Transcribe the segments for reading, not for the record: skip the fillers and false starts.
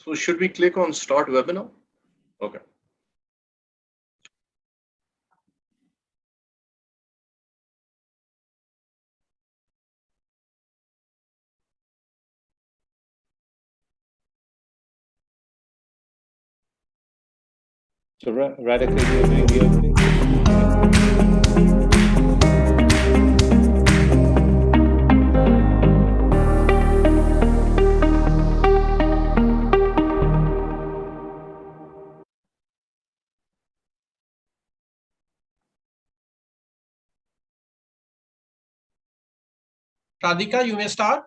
So should we click on start webinar? Okay. So Radhika, you're doing the opening? Radhika, you may start.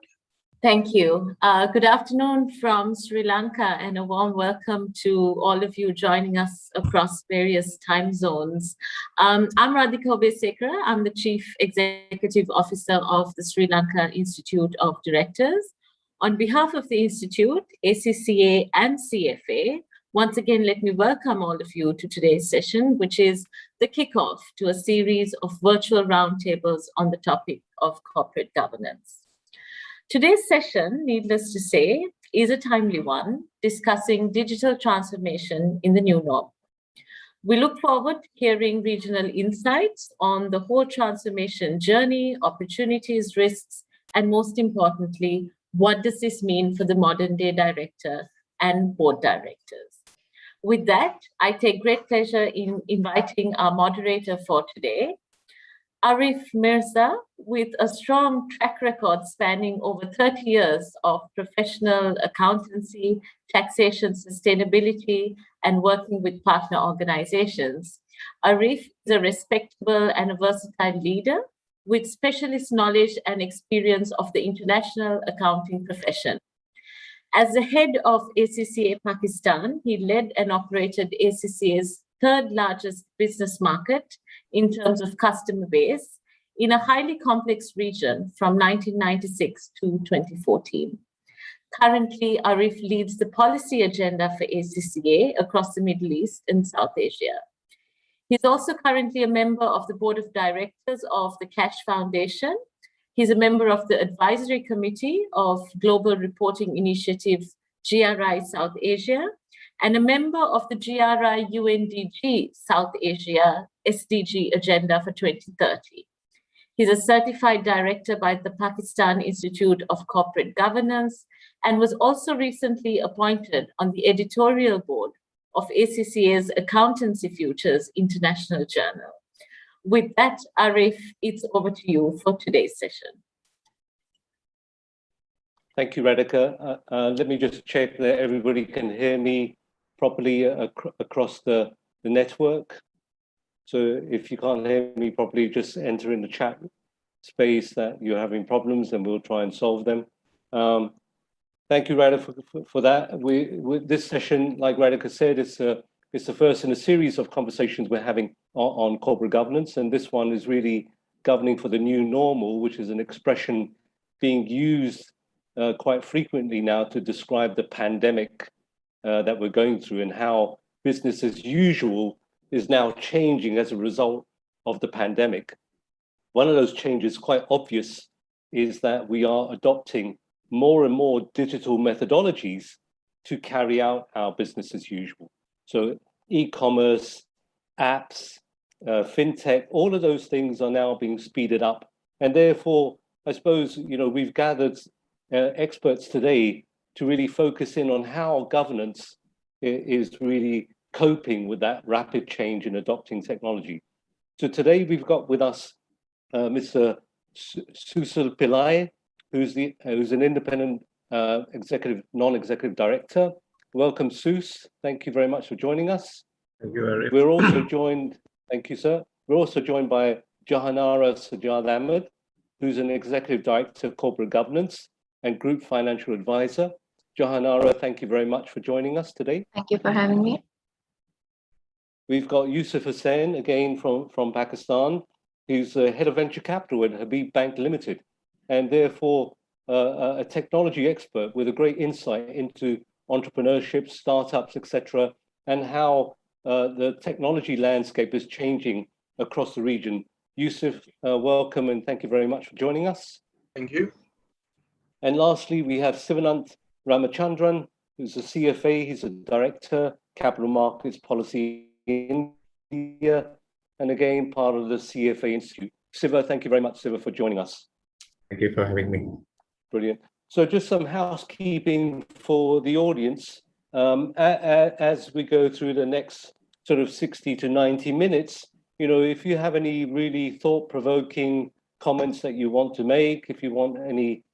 Thank you. Good afternoon from Sri Lanka and a warm welcome to all of you joining us across various time zones. I'm Radhika Obesekara. I'm the Chief Executive Officer of the Sri Lanka Institute of Directors. On behalf of the Institute, ACCA and CFA, once again, let me welcome all of you to today's session, which is the kickoff to a series of virtual roundtables on the topic of corporate governance. Today's session, needless to say, is a timely one, discussing digital transformation in the new norm. We look forward to hearing regional insights on the whole transformation journey, opportunities, risks, and most importantly, what does this mean for the modern day director and board directors? With that, I take great pleasure in inviting our moderator for today, Arif Mirza, with a strong track record spanning over 30 years of professional accountancy, taxation, sustainability, and working with partner organizations. Arif is a respectable and a versatile leader with specialist knowledge and experience of the international accounting profession. As the head of ACCA Pakistan, he led and operated ACCA's third largest business market in terms of customer base in a highly complex region from 1996 to 2014. Currently, Arif leads the policy agenda for ACCA across the Middle East and South Asia. He's also currently a member of the board of directors of the Cash Foundation. He's a member of the advisory committee of Global Reporting Initiative, GRI South Asia, and a member of the GRI UNDG South Asia SDG Agenda for 2030. He's a certified director by the Pakistan Institute of Corporate Governance and was also recently appointed on the editorial board of ACCA's Accountancy Futures International Journal. With that, Arif, it's over to you for today's session. Thank you, Radhika. Let me just check that everybody can hear me properly across the network. So if you can't hear me properly, just enter in the chat space that you're having problems and we'll try and solve them. Thank you, Radhika, for that. This session, like Radhika said, it's the first in a series of conversations we're having on corporate governance. And this one is really governing for the new normal, which is an expression being used quite frequently now to describe the pandemic that we're going through and how business as usual is now changing as a result of the pandemic. One of those changes, quite obvious, is that we are adopting more and more digital methodologies to carry out our business as usual. So e-commerce, apps, fintech, all of those things are now being speeded up. And therefore, I suppose, we've gathered experts today to really focus in on how governance is really coping with that rapid change in adopting technology. So today we've got with us Mr. Susil Pillai, who's an independent non-executive director. Welcome, Sus. Thank you very much for joining us. Thank you, Arif. We're also joined, thank you, sir. We're also joined by Jahanara Sajjad Ahmed, who's an executive director of corporate governance and group financial advisor. Jahanara, thank you very much for joining us today. Thank you for having me. We've got Yusuf Hussain, again from Pakistan, who's head of venture capital at Habib Bank Limited, and therefore a technology expert with a great insight into entrepreneurship, startups, etc., and how the technology landscape is changing across the region. Yusuf, welcome and thank you very much for joining us. Thank you. And lastly, we have Sivanant Ramachandran, who's a CFA. He's a director, capital markets policy in India, and again, part of the CFA Institute. Siva, thank you very much, Siva, for joining us. Thank you for having me. Brilliant. So just some housekeeping for the audience. As we go through the next sort of 60 to 90 minutes, if you have any really thought-provoking comments that you want to make, if you want any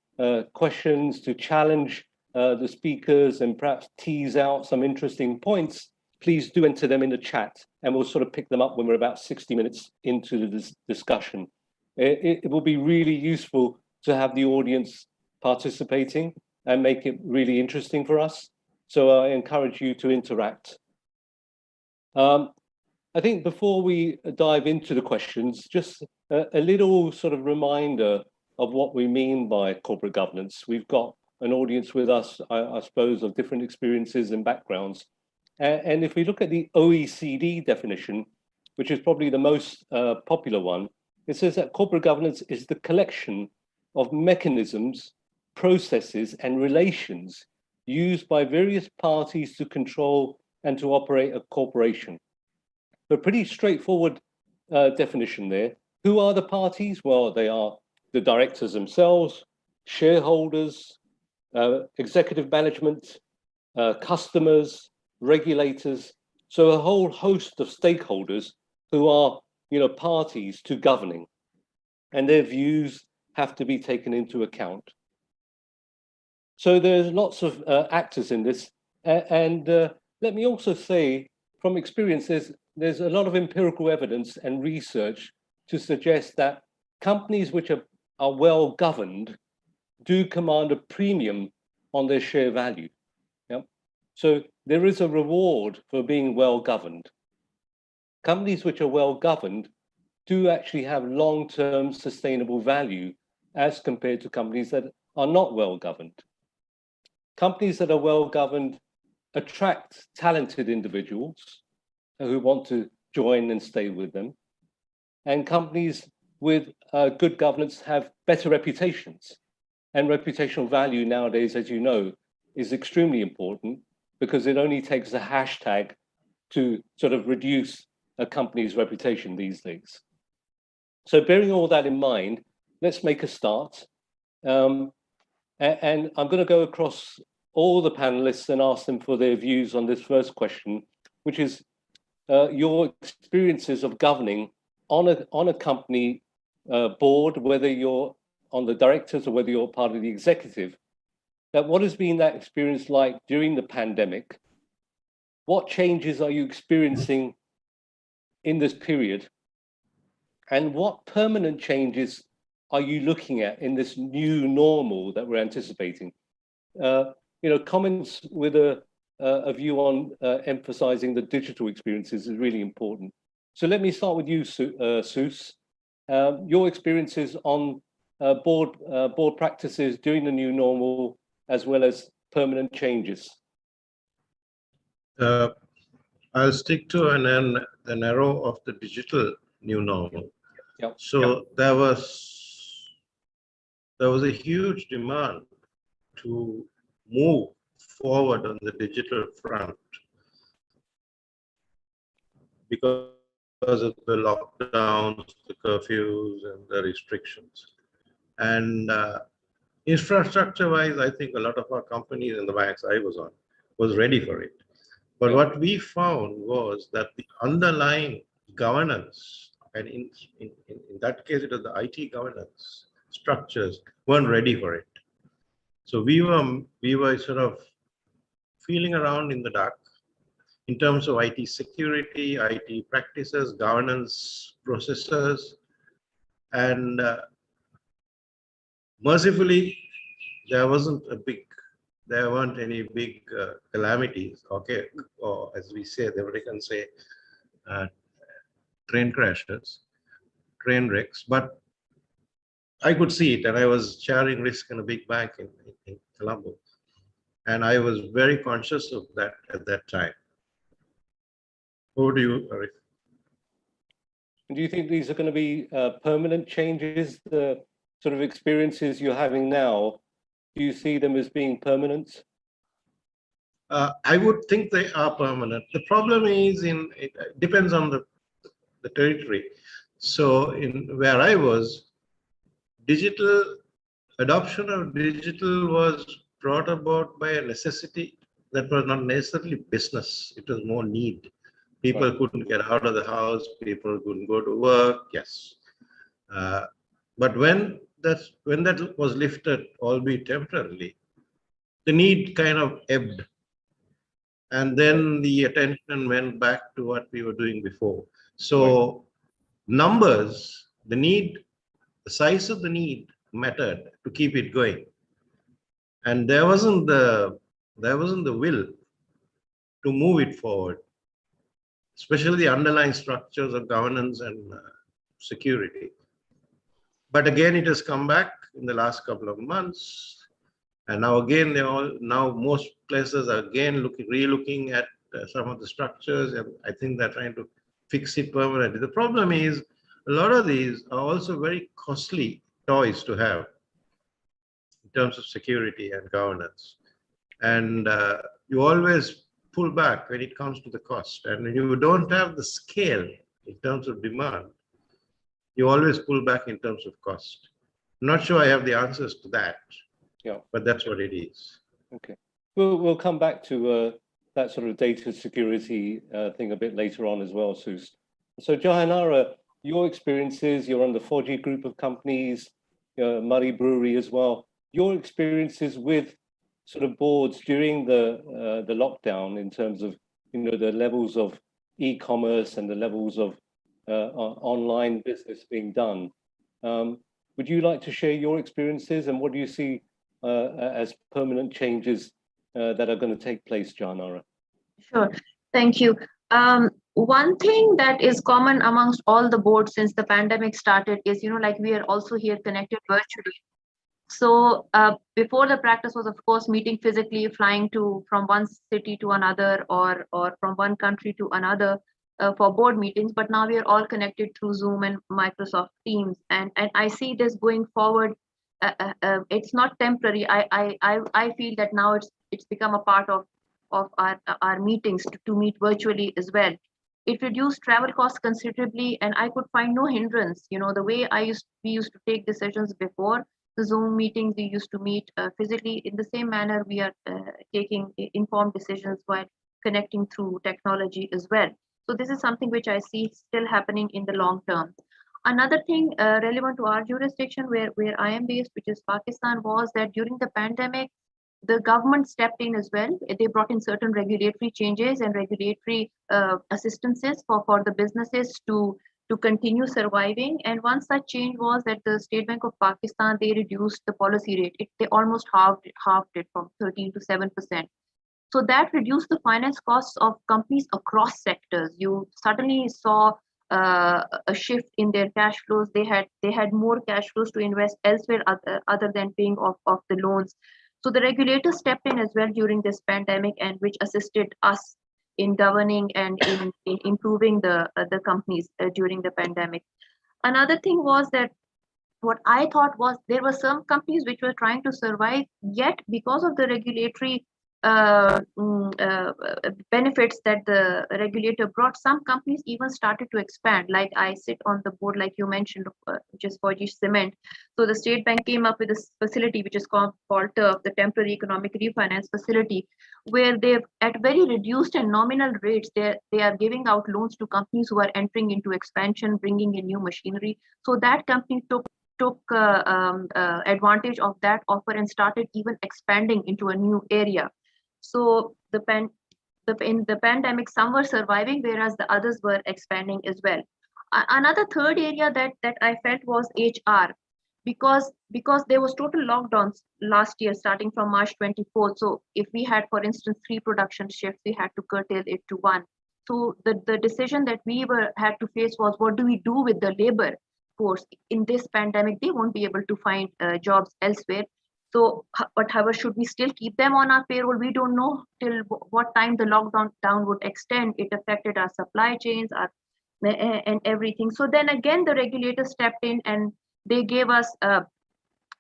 questions to challenge the speakers and perhaps tease out some interesting points, please do enter them in the chat, and we'll sort of pick them up when we're about 60 minutes into the discussion. It will be really useful to have the audience participating and make it really interesting for us. So I encourage you to interact. I think before we dive into the questions, just a little sort of reminder of what we mean by corporate governance. We've got an audience with us, I suppose, of different experiences and backgrounds. And if we look at the OECD definition, which is probably the most popular one, it says that corporate governance is the collection of mechanisms, processes, and relations used by various parties to control and to operate a corporation. A pretty straightforward definition there. Who are the parties? Well, they are the directors themselves, shareholders, executive management, customers, regulators. So a whole host of stakeholders who are, parties to governing, and their views have to be taken into account. So there's lots of actors in this, and let me also say, from experience, there's a lot of empirical evidence and research to suggest that companies which are well governed do command a premium on their share value. Yep. So there is a reward for being well governed. Companies which are well governed do actually have long-term sustainable value as compared to companies that are not well governed. Companies that are well governed attract talented individuals who want to join and stay with them. And companies with good governance have better reputations. And reputational value nowadays, as you know, is extremely important because it only takes a hashtag to sort of reduce a company's reputation these days. So bearing all that in mind, let's make a start. And I'm going to go across all the panelists and ask them for their views on this first question, which is your experiences of governing on a company board, whether you're on the directors or whether you're part of the executive. That what has been that experience like during the pandemic? What changes are you experiencing in this period? And what permanent changes are you looking at in this new normal that we're anticipating? Comments with a view on emphasizing the digital experiences is really important. So let me start with you, Soos. Your experiences on board practices during the new normal, as well as permanent changes. I'll stick to the narrow of the digital new normal. Yep. So there was a huge demand to move forward on the digital front because of the lockdowns, the curfews, and the restrictions. And infrastructure-wise, I think a lot of our companies and the banks I was on was ready for it. But what we found was that the underlying governance, and in that case, it was the IT governance structures, weren't ready for it. So we were sort of feeling around in the dark in terms of IT security, IT practices, governance processes, and mercifully, there weren't any big calamities, okay, or as we say, the Americans say, train crashes, train wrecks, but I could see it, and I was sharing risk in a big bank in Colombo, and I was very conscious of that at that time. Over to you, Arif. Do you think these are going to be permanent changes, the sort of experiences you're having now? Do you see them as being permanent? I would think they are permanent. The problem is it depends on the territory. So in where I was, digital adoption of digital was brought about by a necessity that was not necessarily business. It was more need. People Right. couldn't get out of the house. People couldn't go to work. Yes. But when that was lifted, albeit temporarily, the need kind of ebbed, and then the attention went back to what we were doing before. So numbers, the need, the size of the need mattered to keep it going, and there wasn't the will to move it forward, especially the underlying structures of governance and security. But again, it has come back in the last couple of months. And now again, most places are again re-looking at some of the structures, and I think they're trying to fix it permanently. The problem is a lot of these are also very costly toys to have in terms of security and governance. And you always pull back when it comes to the cost. And when you don't have the scale in terms of demand, you always pull back in terms of cost. I'm not sure I have the answers to that. Yeah. But that's what it is. Okay. We'll come back to that sort of data security thing a bit later on as well, Sus. So Jahanara, your experiences, you're on the 4G group of companies, Murray Brewery as well. Your experiences with sort of boards during the lockdown in terms of, the levels of e-commerce and the levels of online business being done. Would you like to share your experiences, and what do you see as permanent changes that are going to take place, Jahanara? Sure, thank you. One thing that is common amongst all the boards since the pandemic started is, like we are also here connected virtually. So before, the practice was, of course, meeting physically, flying from one city to another, or from one country to another for board meetings. But now we are all connected through Zoom and Microsoft Teams, and I see this going forward. It's not temporary. I feel that now it's become a part of our meetings to meet virtually as well. It reduced travel costs considerably, and I could find no hindrance. The way we used to take decisions before the Zoom meetings, we used to meet physically. In the same manner, we are taking informed decisions while connecting through technology as well. So this is something which I see still happening in the long term. Another thing relevant to our jurisdiction, where I am based, which is Pakistan, was that during the pandemic, the government stepped in as well. They brought in certain regulatory changes and regulatory assistances for the businesses to continue surviving. And one such change was that the State Bank of Pakistan, they reduced the policy rate. They almost halved it from 13 to 7%. So that reduced the finance costs of companies across sectors. You suddenly saw a shift in their cash flows. They had more cash flows to invest elsewhere other than paying off the loans. So the regulator stepped in as well during this pandemic, and which assisted us in governing and in improving the companies during the pandemic. Another thing was that what I thought was there were some companies which were trying to survive, yet because of the regulatory benefits that the regulator brought, some companies even started to expand. Like I sit on the board, like you mentioned, which is 4G Cement. So the State Bank came up with this facility, which is called TERF, the Temporary Economic Refinance Facility, where they've, at very reduced and nominal rates, they are giving out loans to companies who are entering into expansion, bringing in new machinery. So that company took advantage of that offer and started even expanding into a new area. So in the pandemic, some were surviving, whereas the others were expanding as well. Another third area that I felt was HR, because there was total lockdowns last year, starting from March 24th. So if we had, for instance, 3 production shifts, we had to curtail it to 1. So the decision that we had to face was, what do we do with the labor force in this pandemic? They won't be able to find jobs elsewhere. So, but however, should we still keep them on our payroll? We don't know till what time the lockdown would extend. It affected our supply chains, and everything. So then again, the regulator stepped in and they gave us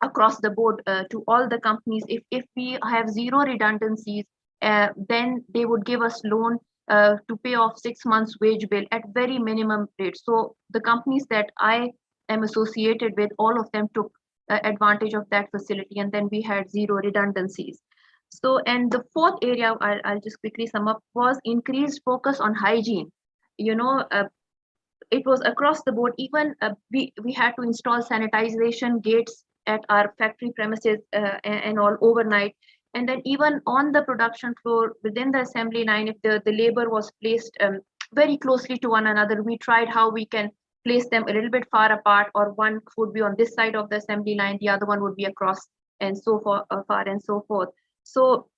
across the board to all the companies, if we have 0 redundancies then they would give us loan to pay off 6 months wage bill at very minimum rate. So the companies that I am associated with, all of them took advantage of that facility, and then we had zero redundancies. So, and the fourth area I'll just quickly sum up was increased focus on hygiene. You know, it was across the board. Even we had to install sanitization gates at our factory premises and all overnight. And then even on the production floor within the assembly line, if the labor was placed very closely to one another, we tried how we can place them a little bit far apart, or one would be on this side of the assembly line, the other one would be across, and so far and so forth. So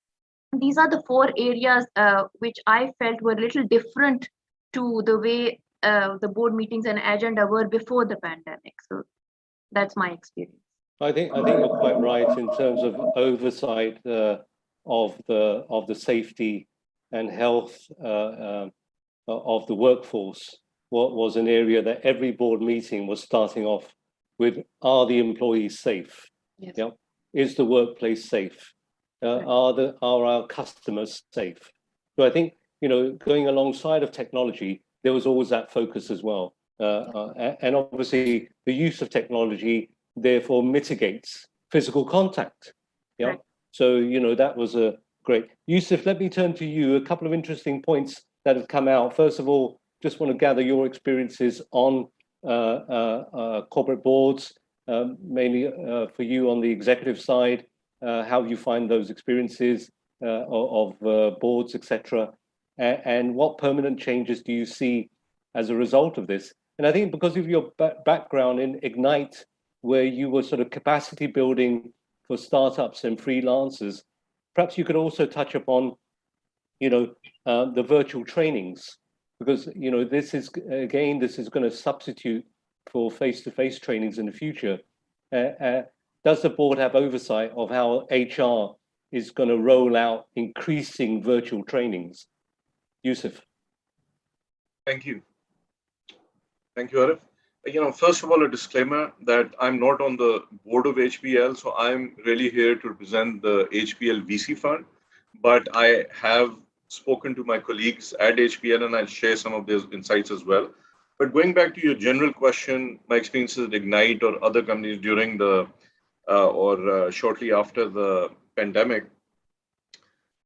these are the four areas which I felt were a little different to the way the board meetings and agenda were before the pandemic. So that's my experience. I think you're quite right in terms of oversight of the safety and health of the workforce. What was an area that every board meeting was starting off with: are the employees safe? Yes. Yeah. Is the workplace safe? Are our customers safe? So I think, you know, going alongside of technology, there was always that focus as well. And obviously the use of technology therefore mitigates physical contact. Yeah. Right. So, you know, that was a great. Yusuf, let me turn to you. A couple of interesting points that have come out. First of all, just want to gather your experiences on corporate boards, mainly for you on the executive side, how you find those experiences of boards, etc. And what permanent changes do you see as a result of this? And I think because of your background in Ignite, where you were sort of capacity building for startups and freelancers, perhaps you could also touch upon, you know, the virtual trainings, because, you know, this is going to substitute for face-to-face trainings in the future. Does the board have oversight of how HR is going to roll out increasing virtual trainings? Yusuf. Thank you. Thank you, Arif. You know, first of all, a disclaimer that I'm not on the board of HPL, so I'm really here to represent the HPL VC fund, but I have spoken to my colleagues at HPL and I'll share some of those insights as well. But going back to your general question, my experiences at Ignite or other companies during the shortly after the pandemic.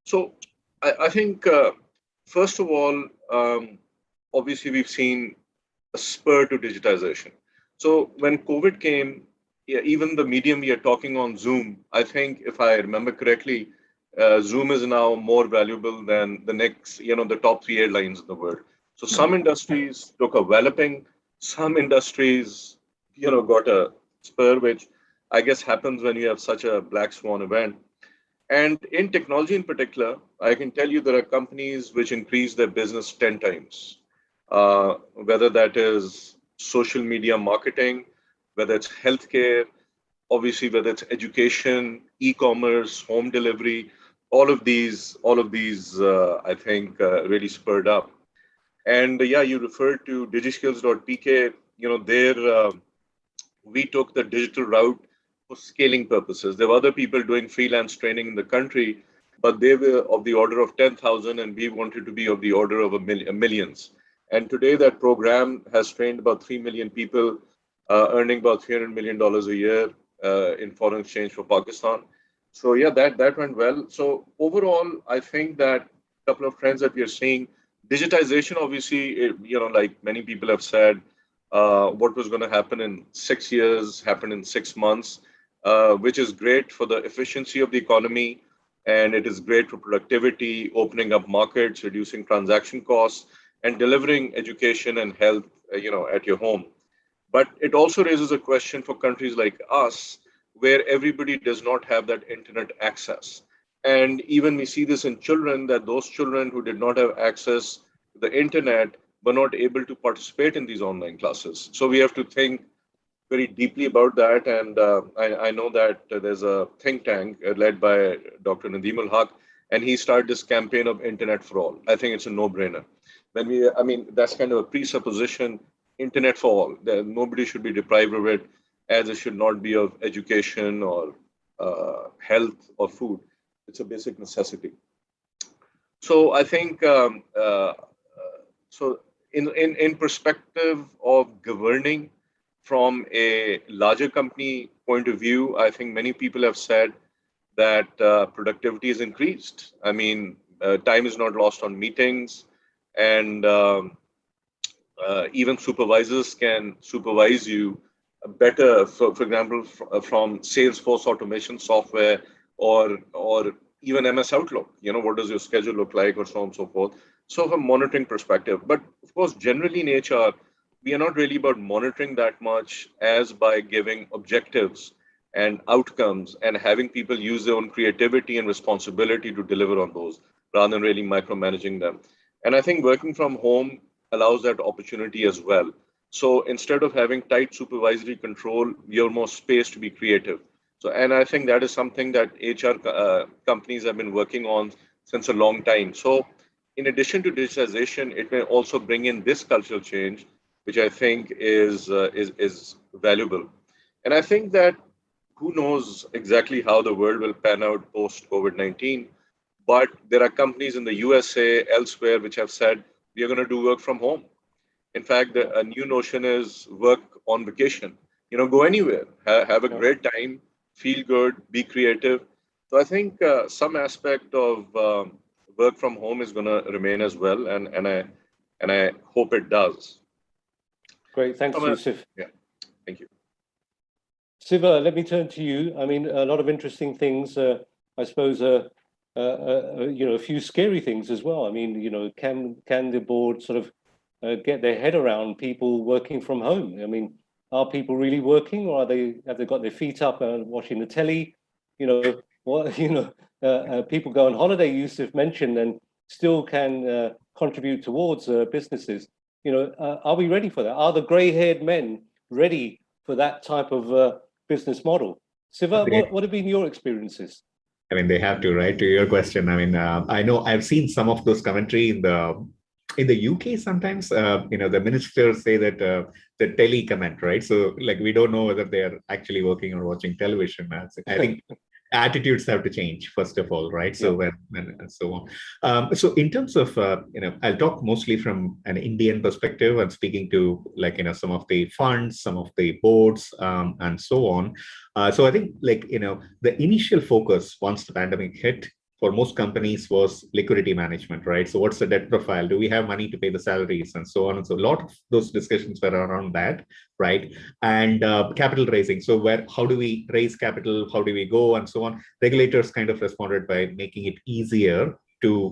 So I think, first of all, obviously we've seen a spur to digitization. So when COVID came, even the medium we are talking on, Zoom, I think if I remember correctly, Zoom is now more valuable than the next, you know, the top 3 airlines in the world. So some industries took a walloping, some industries, you know, got a spur, which I guess happens when you have such a black swan event. And in technology in particular, I can tell you there are companies which increase their business 10 times, whether that is social media marketing, whether it's healthcare, obviously whether it's education, e-commerce, home delivery, all of these, I think, really spurred up. And yeah, you referred to digiskills.pk. You know, there we took the digital route for scaling purposes. There were other people doing freelance training in the country, but they were of the order of 10,000, and we wanted to be of the order of millions. And today, that program has trained about 3 million people, earning about $300 million a year in foreign exchange for Pakistan. So yeah, that went well. So overall, I think that a couple of trends that we are seeing, digitization, obviously, you know, like many people have said, what was going to happen in 6 years happened in 6 months, which is great for the efficiency of the economy. And it is great for productivity, opening up markets, reducing transaction costs, and delivering education and health, you know, at your home. But it also raises a question for countries like us, where everybody does not have that internet access. And even we see this in children, that those children who did not have access to the internet were not able to participate in these online classes. So we have to think very deeply about that. And I know that there's a think tank led by Dr. Nadeem ul-Haq, and he started this campaign of internet for all. I think it's a no-brainer. I mean, that's kind of a presupposition, internet for all. That nobody should be deprived of it, as it should not be of education or health or food. It's a basic necessity. So I think so in perspective of governing from a larger company point of view, I think many people have said that productivity is increased. I mean, time is not lost on meetings, and even supervisors can supervise you better. For example, from Salesforce automation software or even MS Outlook. You know, what does your schedule look like, or so on and so forth. So, from a monitoring perspective, but of course, generally in HR, we are not really about monitoring that much as by giving objectives and outcomes and having people use their own creativity and responsibility to deliver on those rather than really micromanaging them. And I think working from home allows that opportunity as well. So instead of having tight supervisory control, you have more space to be creative. So, and I think that is something that HR companies have been working on since a long time. So, in addition to digitization, it may also bring in this cultural change, which I think is valuable. And I think that who knows exactly how the world will pan out post COVID-19, but there are companies in the USA, elsewhere, which have said we are going to do work from home. In fact, a new notion is work on vacation. You know, go anywhere, have a Yeah. great time, feel good, be creative. So I think some aspect of work from home is going to remain as well, and I hope it does. Great, thanks, Yusuf. Yeah, thank you. Siva, let me turn to you. I mean, a lot of interesting things. I suppose, you know, a few scary things as well. I mean, you know, can the board sort of get their head around people working from home? I mean, are people really working, or have they got their feet up and watching the telly? You know, what you know, people go on holiday. Yusuf mentioned, and still can contribute towards businesses. You know, are we ready for that? Are the grey-haired men ready for that type of business model? Siva, what have been your experiences? I mean, they have to, right? To your question, I mean, I know I've seen some of those commentary in the UK sometimes. You know, the ministers say that the tele comment, right? So, like, we don't know whether they're actually working or watching television. I think attitudes have to change first of all, right? So when and so on. So in terms of you know, I'll talk mostly from an Indian perspective. I'm speaking to, like, you know, some of the funds, some of the boards, and so on. So I think, like, you know, the initial focus once the pandemic hit for most companies was liquidity management, right? So what's the debt profile? Do we have money to pay the salaries and so on? And so a lot of those discussions were around that, right? And capital raising. So how do we raise capital? How do we go and so on? Regulators kind of responded by making it easier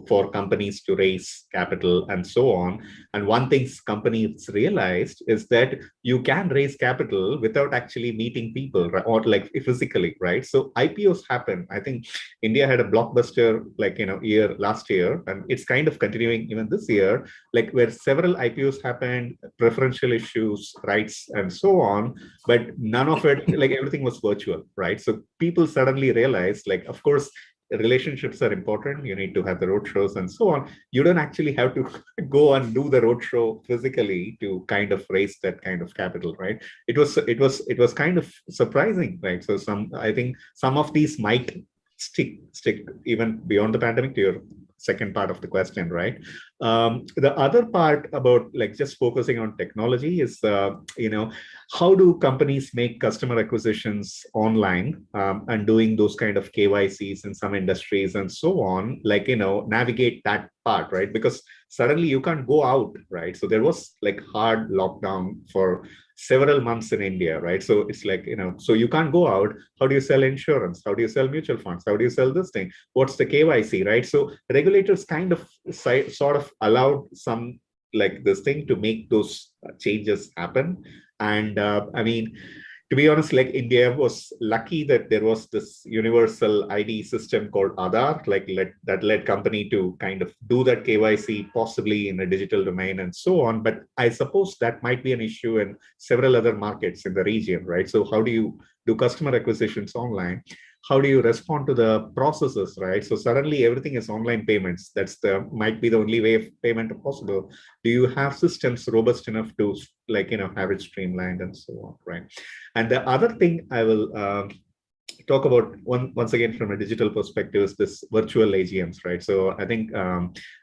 for companies to raise capital and so on. And one thing companies realized is that you can raise capital without actually meeting people, or like physically, right? So IPOs happen. I think India had a blockbuster, like, you know, year last year, and it's kind of continuing even this year, like where several IPOs happened, preferential issues, rights, and so on. But none of it, like, everything was virtual, right? So people suddenly realized, like, of course, relationships are important. You need to have the road shows and so on. You don't actually have to go and do the road show physically to kind of raise that kind of capital, right? It was kind of surprising, right? So I think some of these might stick even beyond the pandemic, to your second part of the question, right? The other part about, like, just focusing on technology is, you know, how do companies make customer acquisitions online, and doing those kind of KYCs in some industries and so on, like, you know, navigate that part, right? Because suddenly you can't go out, right? So there was like hard lockdown for several months in India, right? So it's like, you know, so you can't go out. How do you sell insurance? How do you sell mutual funds? How do you sell this thing? What's the KYC, right? So regulators kind of sort of allowed some, like, this thing to make those changes happen. And I mean, to be honest, like, India was lucky that there was this universal ID system called Aadhaar, like, that led company to kind of do that KYC possibly in a digital domain and so on. But I suppose that might be an issue in several other markets in the region, right? So how do you do customer acquisitions online? How do you respond to the processes, right? So suddenly everything is online payments. Might be the only way of payment possible. Do you have systems robust enough to, like, you know, have it streamlined and so on, right? And the other thing I will talk about once again from a digital perspective is this virtual AGMs, right? So I think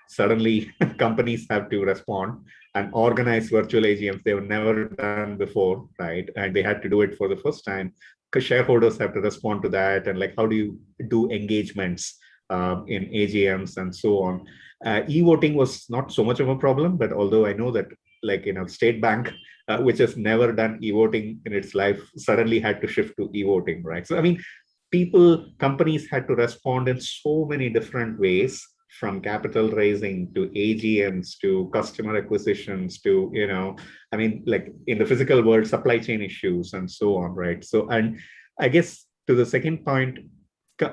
suddenly companies have to respond and organize virtual AGMs they've never done before, right? And they had to do it for the first time because shareholders have to respond to that. And like, how do you do engagements in AGMs and so on? E-voting was not so much of a problem, but although I know that like, State Bank, which has never done e-voting in its life, suddenly had to shift to e-voting, right? So, I mean, companies had to respond in so many different ways, from capital raising to AGMs to customer acquisitions to, I mean, like in the physical world, supply chain issues and so on, right? So, and I guess to the second point,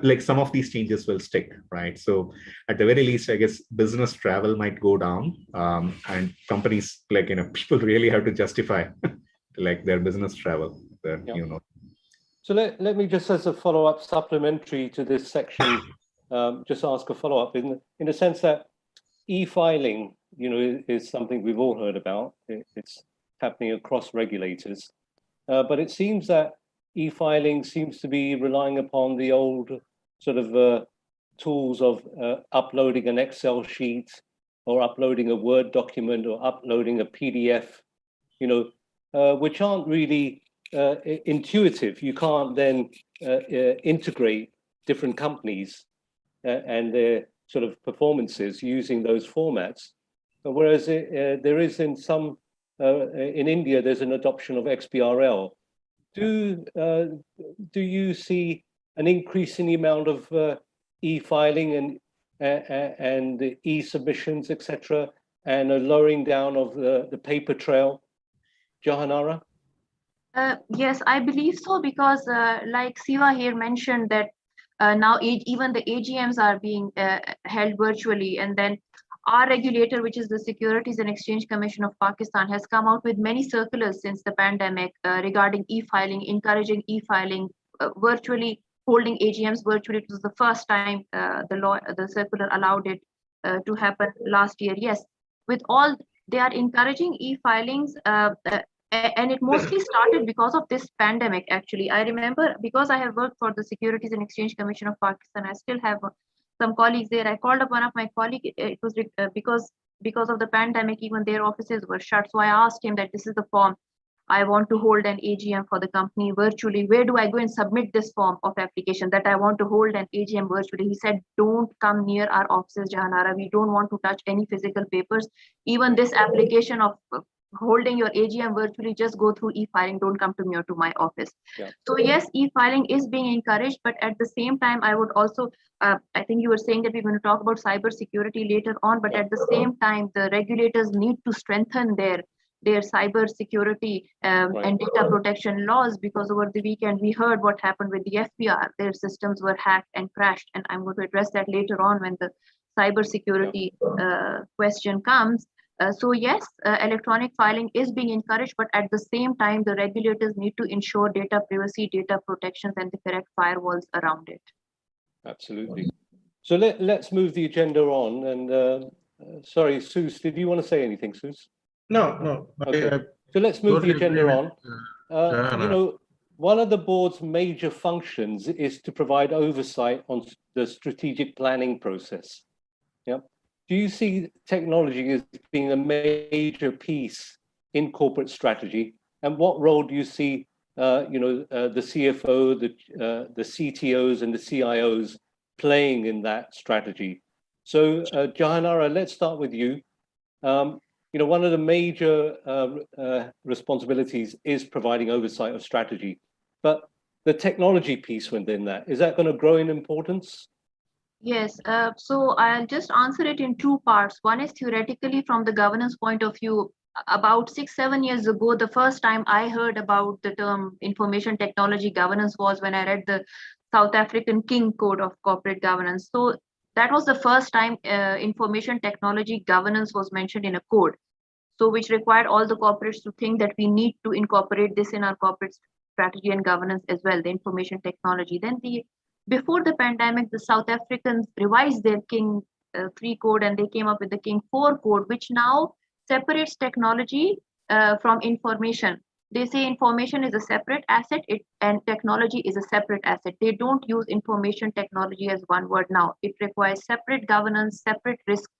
like some of these changes will stick, right? So at the very least, I guess business travel might go down, and companies like, people really have to justify like their business travel, So let me just, as a follow-up supplementary to this section, just ask a follow-up in the sense that e-filing, is something we've all heard about. It's happening across regulators, but it seems that e-filing seems to be relying upon the old sort of tools of uploading an Excel sheet or uploading a Word document or uploading a PDF, which aren't really intuitive. You can't then integrate different companies and their sort of performances using those formats. Whereas there is in India, there's an adoption of XBRL. Do you see an increase in the amount of e-filing and e-submissions, etc., and a lowering down of the paper trail, Jahanara? Yes, I believe so, because like Siva here mentioned that now even the AGMs are being held virtually, and then our regulator, which is the Securities and Exchange Commission of Pakistan, has come out with many circulars since the pandemic regarding e-filing, encouraging e-filing, virtually holding AGMs virtually. It was the first time the circular allowed it to happen last year. Yes, with all, they are encouraging e-filings, and it mostly started because of this pandemic. Actually, I remember, because I have worked for the Securities and Exchange Commission of Pakistan, I still have some colleagues there. I called up one of my colleagues. It was because of the pandemic, even their offices were shut. So I asked him that this is the form. I want to hold an AGM for the company virtually. Where do I go and submit this form of application that I want to hold an AGM virtually? He said, don't come near our offices, Jahanara. We don't want to touch any physical papers. Even this application of holding your AGM virtually, just go through e-filing. Don't come to me or to my office. Yeah. So yes, e-filing is being encouraged, but at the same time, I would also, I think you were saying that we're going to talk about cyber security later on, but at the same time, the regulators need to strengthen their cyber security and data protection laws, because over the weekend we heard what happened with the FBR. Their systems were hacked and crashed, and I'm going to address that later on when the cyber security question comes. So yes, electronic filing is being encouraged, but at the same time, the regulators need to ensure data privacy, data protections, and the correct firewalls around it. Absolutely. So let's move the agenda on. And sorry, Suze, did you want to say anything, Suze? No. Okay. So let's move the agenda on. One of the board's major functions is to provide oversight on the strategic planning process. Yeah. Do you see technology as being a major piece in corporate strategy? And what role do you see, the CFO, the CTOs, and the CIOs playing in that strategy? So, Jahanara, let's start with you. One of the major responsibilities is providing oversight of strategy, but the technology piece within that, is that going to grow in importance? Yes, so I'll just answer it in two parts. One is theoretically from the governance point of view. About 6-7 years ago, the first time I heard about the term information technology governance was when I read the South African King Code of Corporate Governance. So that was the first time information technology governance was mentioned in a code. So which required all the corporates to think that we need to incorporate this in our corporate strategy and governance as well, the information technology. Then before the pandemic, the South Africans revised their King 3 code, and they came up with the King 4 code, which now separates technology from information. They say information is a separate asset and technology is a separate asset. They don't use information technology as one word now. It requires separate governance, separate risk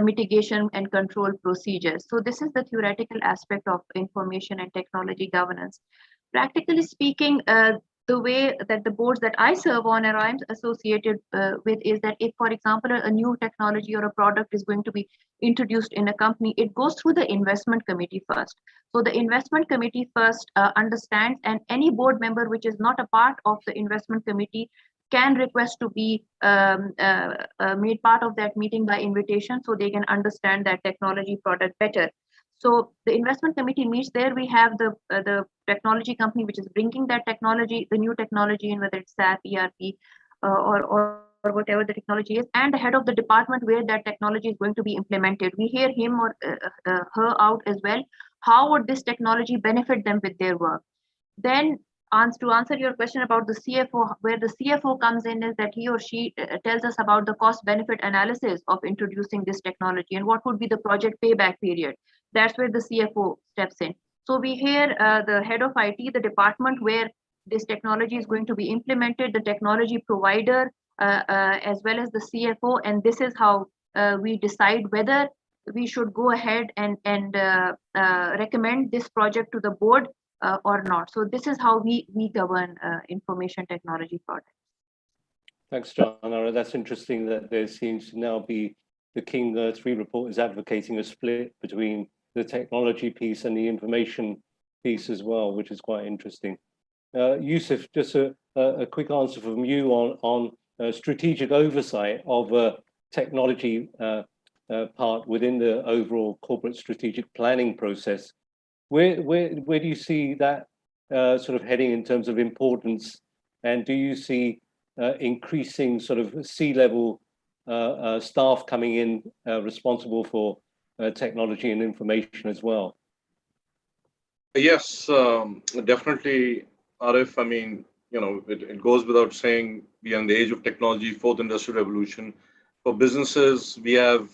mitigation and control procedures. So this is the theoretical aspect of information and technology governance. Practically speaking, the way that the boards that I serve on or I'm associated with is that if, for example, a new technology or a product is going to be introduced in a company, it goes through the investment committee first. So the investment committee first understands, and any board member which is not a part of the investment committee can request to be made part of that meeting by invitation so they can understand that technology product better. So the investment committee meets there. We have the technology company which is bringing that technology, the new technology, in whether it's SAP, ERP, or whatever the technology is, and the head of the department where that technology is going to be implemented. We hear him or her out as well. How would this technology benefit them with their work? Then to answer your question about the CFO, where the CFO comes in is that he or she tells us about the cost benefit analysis of introducing this technology and what would be the project payback period. That's where the CFO steps in. So we hear the head of IT, the department where this technology is going to be implemented, the technology provider, as well as the CFO, and this is how we decide whether we should go ahead and recommend this project to the board or not. So this is how we govern information technology products. Thanks, Jana. That's interesting that there seems to now be the King 3 report is advocating a split between the technology piece and the information piece as well, which is quite interesting. Yusuf, just a quick answer from you on strategic oversight of technology part within the overall corporate strategic planning process. Where do you see that sort of heading in terms of importance? And do you see increasing sort of C-level staff coming in responsible for technology and information as well? Yes, definitely, Arif. I mean, it goes without saying, we are in the age of technology, fourth industrial revolution. For businesses, we have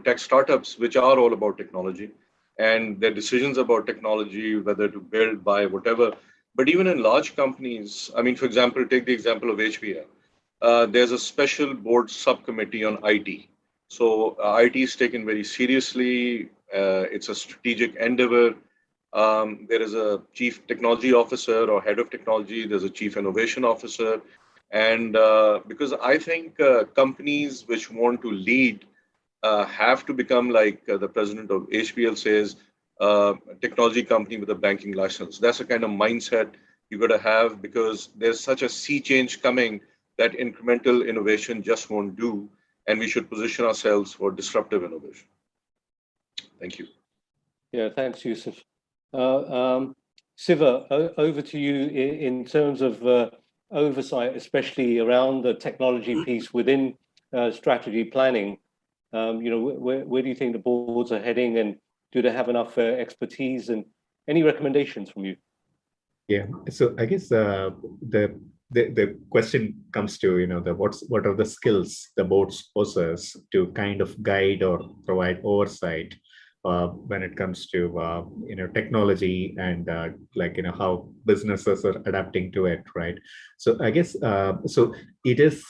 tech startups, which are all about technology and their decisions about technology, whether to build, buy, whatever. But even in large companies, I mean, for example, take the example of HBL. There's a special board subcommittee on IT. So IT is taken very seriously. It's a strategic endeavor. There is a chief technology officer or head of technology. There's a chief innovation officer. And because I think companies which want to lead have to become like the president of HBL says, a technology company with a banking license. That's the kind of mindset you got to have, because there's such a sea change coming that incremental innovation just won't do. And we should position ourselves for disruptive innovation. Thank you. Yeah, thanks, Yusuf. Siva, over to you in terms of oversight, especially around the technology piece within strategy planning. Where do you think the boards are heading, and do they have enough expertise, and any recommendations from you? Yeah, so I guess the question comes to what are the skills the boards possess to kind of guide or provide oversight when it comes to technology and how businesses are adapting to it, right? So I guess so it is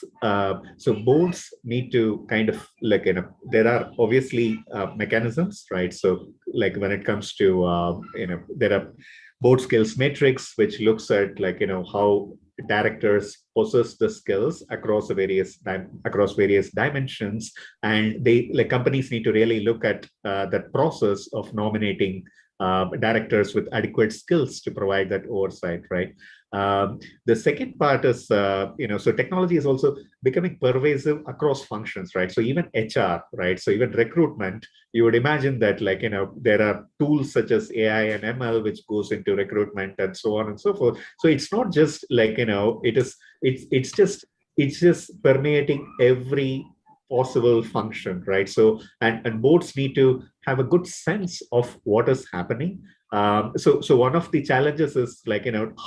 so boards need to kind of there are obviously mechanisms, right? So when it comes to there are board skills matrix, which looks at how directors possess the skills across various dimensions, and companies need to really look at that process of nominating directors with adequate skills to provide that oversight, right? The second part is so technology is also becoming pervasive across functions, right? So even HR, right? So even recruitment, you would imagine that there are tools such as AI and ML which goes into recruitment and so on and so forth. So it's not just it's just permeating every possible function, right? So and boards need to have a good sense of what is happening. So one of the challenges is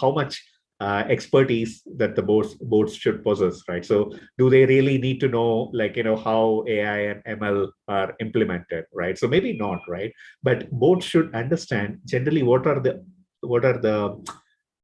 how much expertise that the boards should possess, right? So do they really need to know, like, how AI and ML are implemented, right? So maybe not, right? But boards should understand generally what are the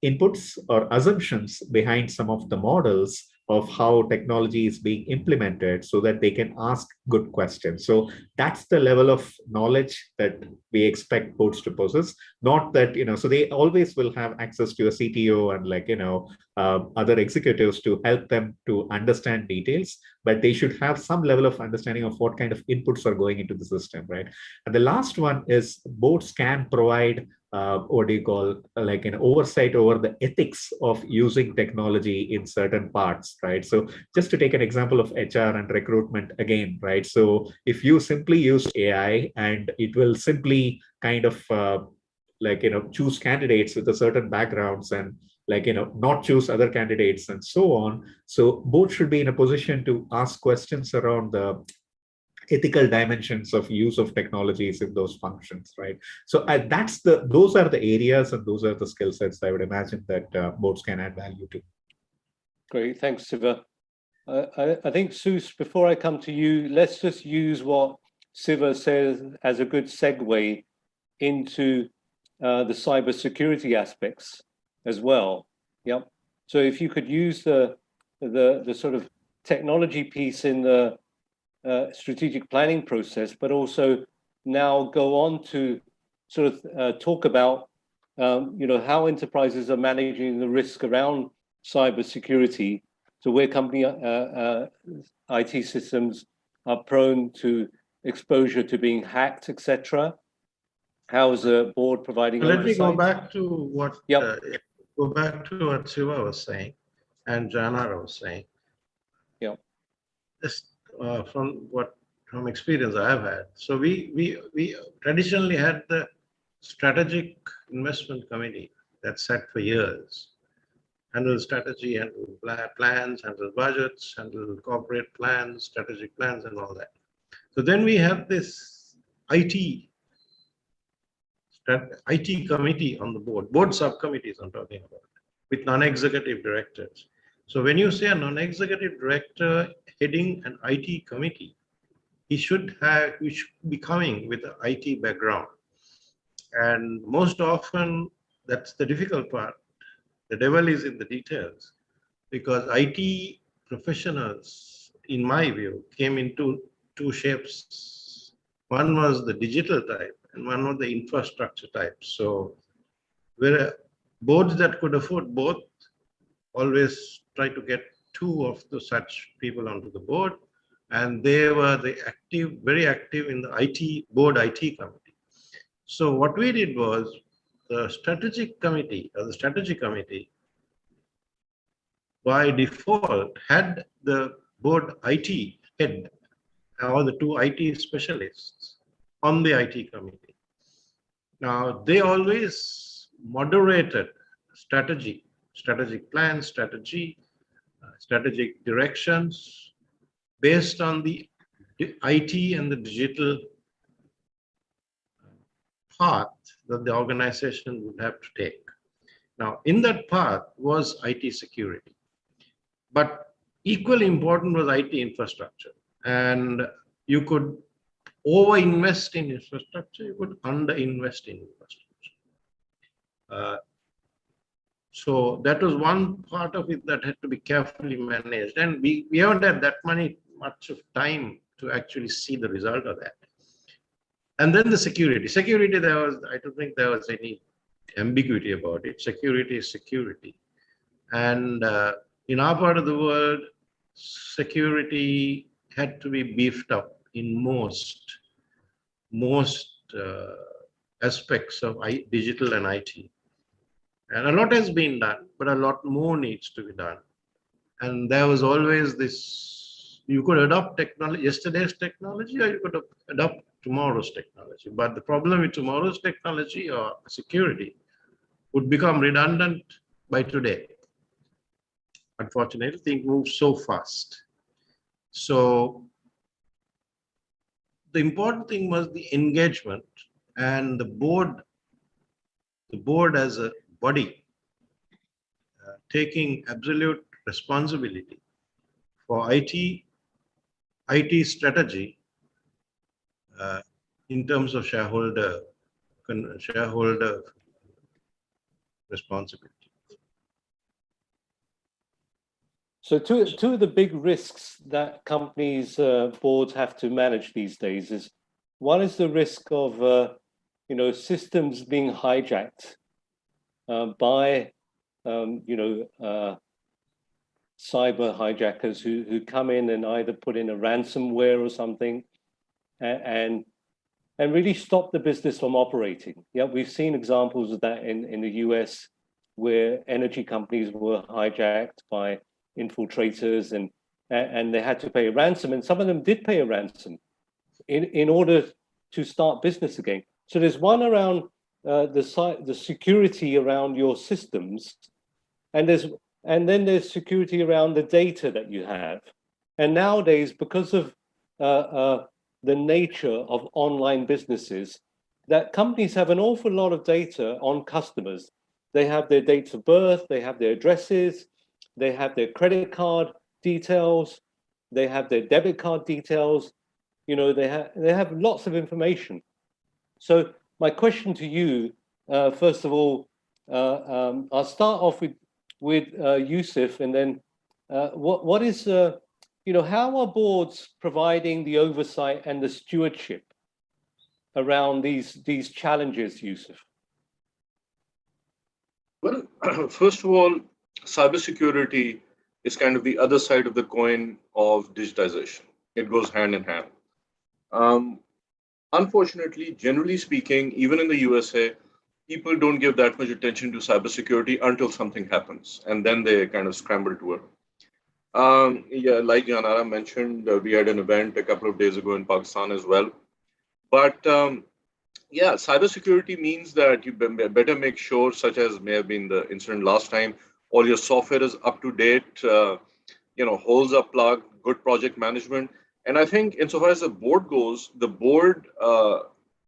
inputs or assumptions behind some of the models of how technology is being implemented so that they can ask good questions. So that's the level of knowledge that we expect boards to possess. Not that, so they always will have access to a CTO and other executives to help them to understand details, but they should have some level of understanding of what kind of inputs are going into the system, right? And the last one is boards can provide what do you call, like an oversight over the ethics of using technology in certain parts, right? So just to take an example of HR and recruitment again, right? So if you simply use AI and it will simply kind of choose candidates with a certain backgrounds and not choose other candidates and so on. So both should be in a position to ask questions around the ethical dimensions of use of technologies in those functions, right? So those are the areas and those are the skill sets I would imagine that boards can add value to. Great, thanks, Siva. I think, Sus, before I come to you, let's just use what Siva says as a good segue into the cybersecurity aspects as well. Yep. So if you could use the sort of technology piece in the strategic planning process, but also now go on to sort of talk about how enterprises are managing the risk around cybersecurity. So where company IT systems are prone to exposure to being hacked, etc. How is the board providing Let me oversight? go back to what Yep. Siva was saying and Jana was saying. Yeah. Just from experience I have had. So we traditionally had the strategic investment committee that sat for years, handle strategy, handle plans, handle budgets, handle corporate plans, strategic plans, and all that. So then we have this IT committee on the board subcommittees I'm talking about, with non-executive directors. So when you say a non-executive director heading an IT committee, he should be coming with an IT background. And most often, that's the difficult part. The devil is in the details, because IT professionals, in my view, came into two shapes. One was the digital type and one was the infrastructure type. So where boards that could afford both always try to get two of such people onto the board, and they were very active in the board IT committee. So what we did was the strategy committee by default had the board IT head or the two IT specialists on the IT committee. Now they always moderated strategic plans, strategic directions based on the IT and the digital path that the organization would have to take. Now, in that path was IT security, but equally important was IT infrastructure. And you could over-invest in infrastructure, you could under-invest in infrastructure. So that was one part of it that had to be carefully managed. And we haven't had that much of time to actually see the result of that. And then the security. I don't think there was any ambiguity about it. Security is security. And in our part of the world, security had to be beefed up in most aspects of digital and IT. And a lot has been done, but a lot more needs to be done. And there was always this, you could adopt yesterday's technology, or you could adopt tomorrow's technology. But the problem with tomorrow's technology or security would become redundant by today. Unfortunately, things move so fast. So the important thing was the engagement, and the board as a body taking absolute responsibility for IT strategy in terms of shareholder responsibility. So two of the big risks that companies' boards have to manage these days is, one is the risk of systems being hijacked by cyber hijackers who come in and either put in a ransomware or something and really stop the business from operating. Yeah, we've seen examples of that in the US, where energy companies were hijacked by infiltrators and they had to pay a ransom, and some of them did pay a ransom in order to start business again. So there's one around the security around your systems, and then there's security around the data that you have. And nowadays, because of the nature of online businesses, that companies have an awful lot of data on customers. They have their dates of birth, they have their addresses, they have their credit card details, they have their debit card details. They have lots of information. So my question to you, first of all, I'll start off with Yusuf, and then what is how are boards providing the oversight and the stewardship around these challenges, Yusuf? Well, first of all, cybersecurity is kind of the other side of the coin of digitization. It goes hand in hand. Unfortunately, generally speaking, even in the USA, people don't give that much attention to cybersecurity until something happens, and then they kind of scramble to it. Like Janara mentioned, we had an event a couple of days ago in Pakistan as well. But cybersecurity means that you better make sure, such as may have been the incident last time, all your software is up to date, holes are plugged, good project management. And I think insofar as the board goes, the board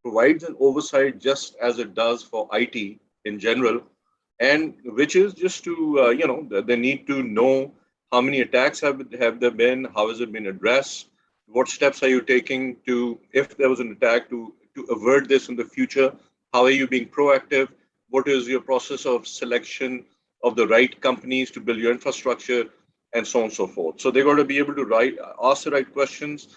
provides an oversight just as it does for IT in general, and which is just to, they need to know how many attacks have there been, how has it been addressed, what steps are you taking to, if there was an attack, to avert this in the future, how are you being proactive, what is your process of selection of the right companies to build your infrastructure, and so on and so forth. So they got to be able to ask the right questions.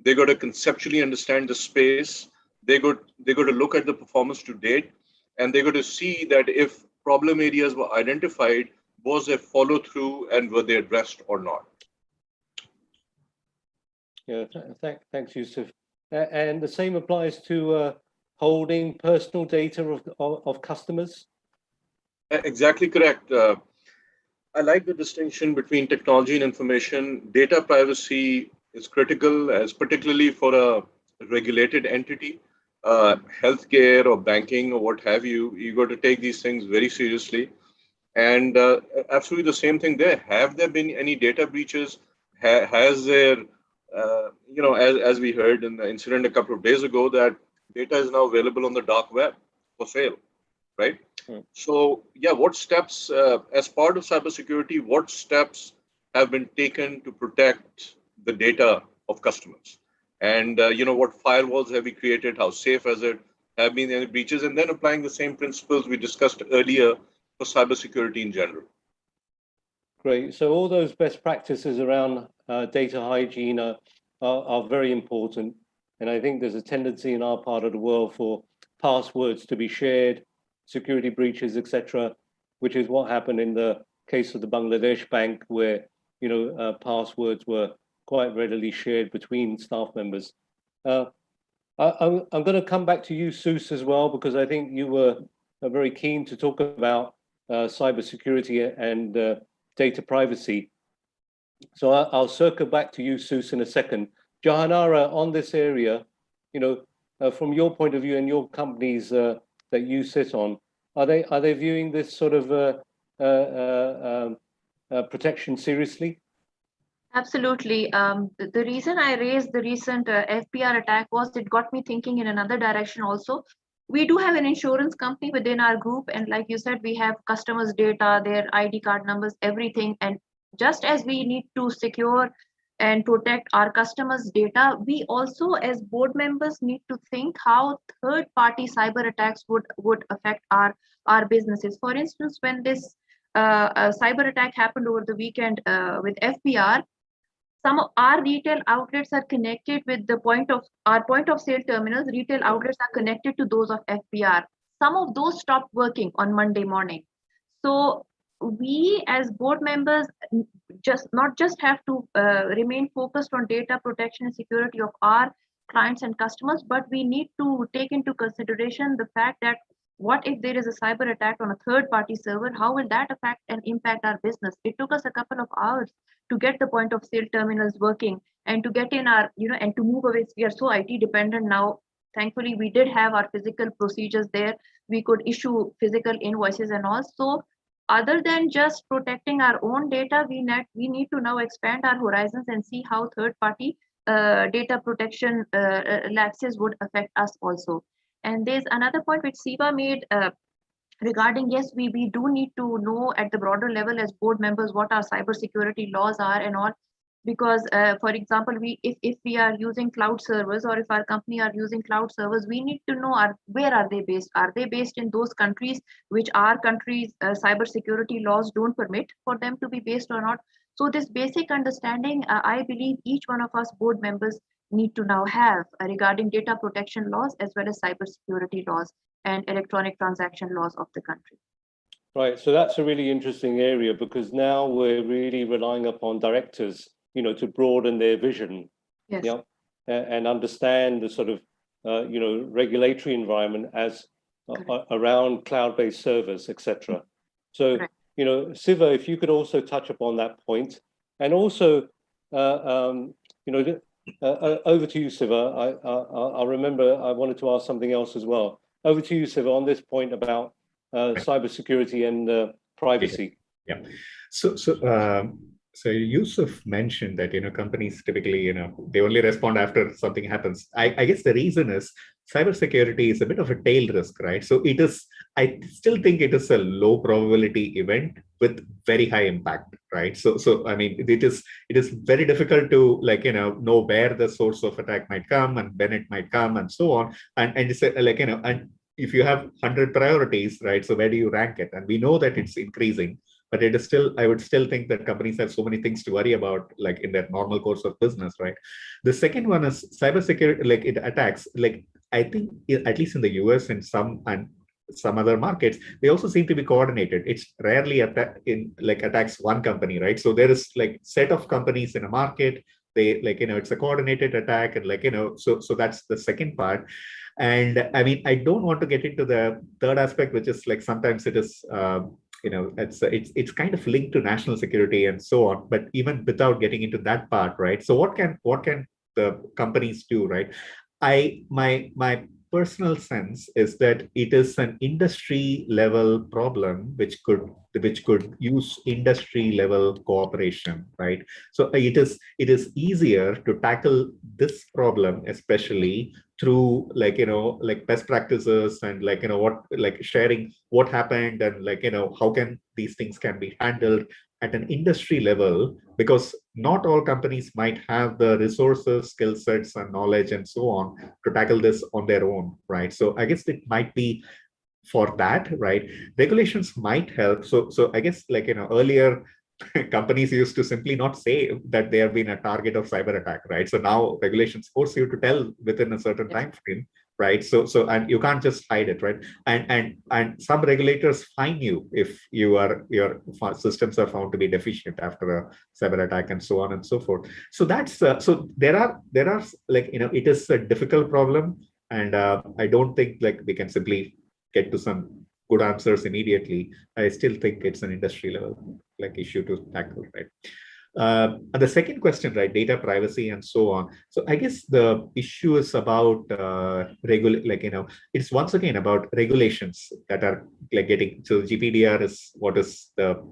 They got to conceptually understand the space. They got to look at the performance to date, and they got to see that if problem areas were identified, was there follow through and were they addressed or not? Yeah, thanks, Yusuf. And the same applies to holding personal data of customers? Exactly correct. I like the distinction between technology and information. Data privacy is critical, as particularly for a regulated entity, healthcare or banking or what have you. You got to take these things very seriously. And absolutely the same thing there. Have there been any data breaches? Has there, as we heard in the incident a couple of days ago, that data is now available on the dark web for sale, right? So, what steps, as part of cybersecurity, what steps have been taken to protect the data of customers? And, what firewalls have we created? How safe has it? Have been any breaches? And then applying the same principles we discussed earlier for cybersecurity in general. Great. So all those best practices around data hygiene are very important. And I think there's a tendency in our part of the world for passwords to be shared, security breaches, etc., which is what happened in the case of the Bangladesh bank, where passwords were quite readily shared between staff members. I'm going to come back to you, Seuss, as well, because I think you were very keen to talk about cybersecurity and data privacy. So I'll circle back to you, Seuss, in a second. Jahanara, on this area, from your point of view and your companies that you sit on, are they viewing this sort of protection seriously? Absolutely. The reason I raised the recent FBR attack was it got me thinking in another direction also. We do have an insurance company within our group, and like you said, we have customers' data, their ID card numbers, everything. And just as we need to secure and protect our customers' data, we also, as board members, need to think how third-party cyber attacks would affect our businesses. For instance, when this cyber attack happened over the weekend with FBR, some of our retail outlets are connected with the point of sale terminals. Retail outlets are connected to those of FBR. Some of those stopped working on Monday morning. So we as board members not just have to remain focused on data protection and security of our clients and customers, but we need to take into consideration the fact that what if there is a cyber attack on a third party server? How will that affect and impact our business? It took us a couple of hours to get the point of sale terminals working and to get in our, and to move away. We are so IT dependent now. Thankfully, we did have our physical procedures there. We could issue physical invoices and all. So other than just protecting our own data, we need to now expand our horizons and see how third-party data protection lapses would affect us also. And there's another point which Siva made regarding, yes, we do need to know at the broader level as board members what our cybersecurity laws are and all. Because, for example, if we are using cloud servers, or if our company are using cloud servers, we need to know where are they based? Are they based in those countries which our country's cybersecurity laws don't permit for them to be based or not? So this basic understanding, I believe each one of us board members need to now have regarding data protection laws as well as cybersecurity laws and electronic transaction laws of the country. Right, so that's a really interesting area, because now we're really relying upon directors, to broaden their vision, Yes. And understand the sort of, regulatory environment as around cloud-based servers, etc. So, Correct. Siva, if you could also touch upon that point, and also, over to you, Siva. I remember I wanted to ask something else as well. Over to you, Siva, on this point about cybersecurity and privacy. Yeah. So Yusuf mentioned that companies typically they only respond after something happens. I guess the reason is cybersecurity is a bit of a tail risk, right? So I still think it is a low probability event with very high impact, right? So I mean it is very difficult to know where the source of attack might come and when it might come and so on. And it's and if you have 100 priorities, right? So where do you rank it? And we know that it's increasing. But it is still, I would still think that companies have so many things to worry about, in their normal course of business, right? The second one is cybersecurity, it attacks. I think, at least in the US and some other markets, they also seem to be coordinated. It's rarely attacks one company, right? So there is set of companies in a market. They it's a coordinated attack, and so that's the second part. And I mean, I don't want to get into the third aspect, which is sometimes it is. It's kind of linked to national security and so on, but even without getting into that part, right? So what can the companies do, right? My personal sense is that it is an industry level problem which could use industry level cooperation, right? So it is easier to tackle this problem, especially through best practices and sharing what happened and how can these things can be handled at an industry level, because not all companies might have the resources, skill sets, and knowledge and so on to tackle this on their own, right? So I guess it might be for that, right? Regulations might help. So I guess earlier companies used to simply not say that they have been a target of cyber attack, right? So now regulations force you to tell within a certain time frame, right? So and you can't just hide it, right? And some regulators fine you if your systems are found to be deficient after a cyber attack and so on and so forth. So that's so there are it is a difficult problem, and I don't think we can simply get to some good answers immediately. I still think it's an industry level issue to tackle, right? And the second question, right, data privacy and so on. So I guess the issue is about it's once again about regulations that are getting. So GPDR is what is the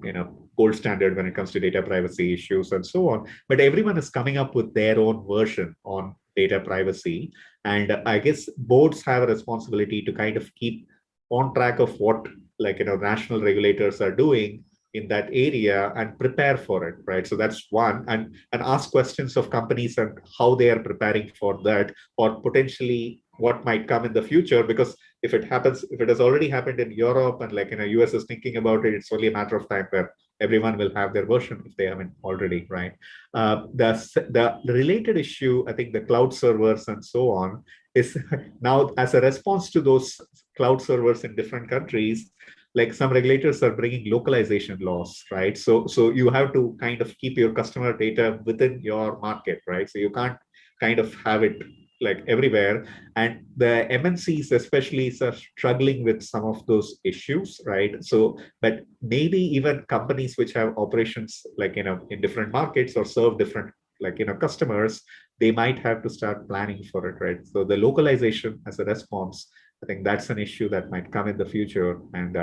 gold standard when it comes to data privacy issues and so on. But everyone is coming up with their own version on data privacy, And I guess boards have a responsibility to kind of keep on track of what, like, national regulators are doing in that area and prepare for it, right? So that's one, and ask questions of companies and how they are preparing for that, or potentially what might come in the future. Because if it happens, if it has already happened in Europe and like US is thinking about it, it's only a matter of time where everyone will have their version if they haven't already, right? The related issue, I think the cloud servers and so on, is now as a response to those cloud servers in different countries, like some regulators are bringing localization laws, right? So you have to kind of keep your customer data within your market, right? So you can't kind of have it like everywhere. And the MNCs especially are struggling with some of those issues, right? So, but maybe even companies which have operations like, in different markets or serve different, like, customers, they might have to start planning for it, right? So the localization as a response, I think that's an issue that might come in the future, and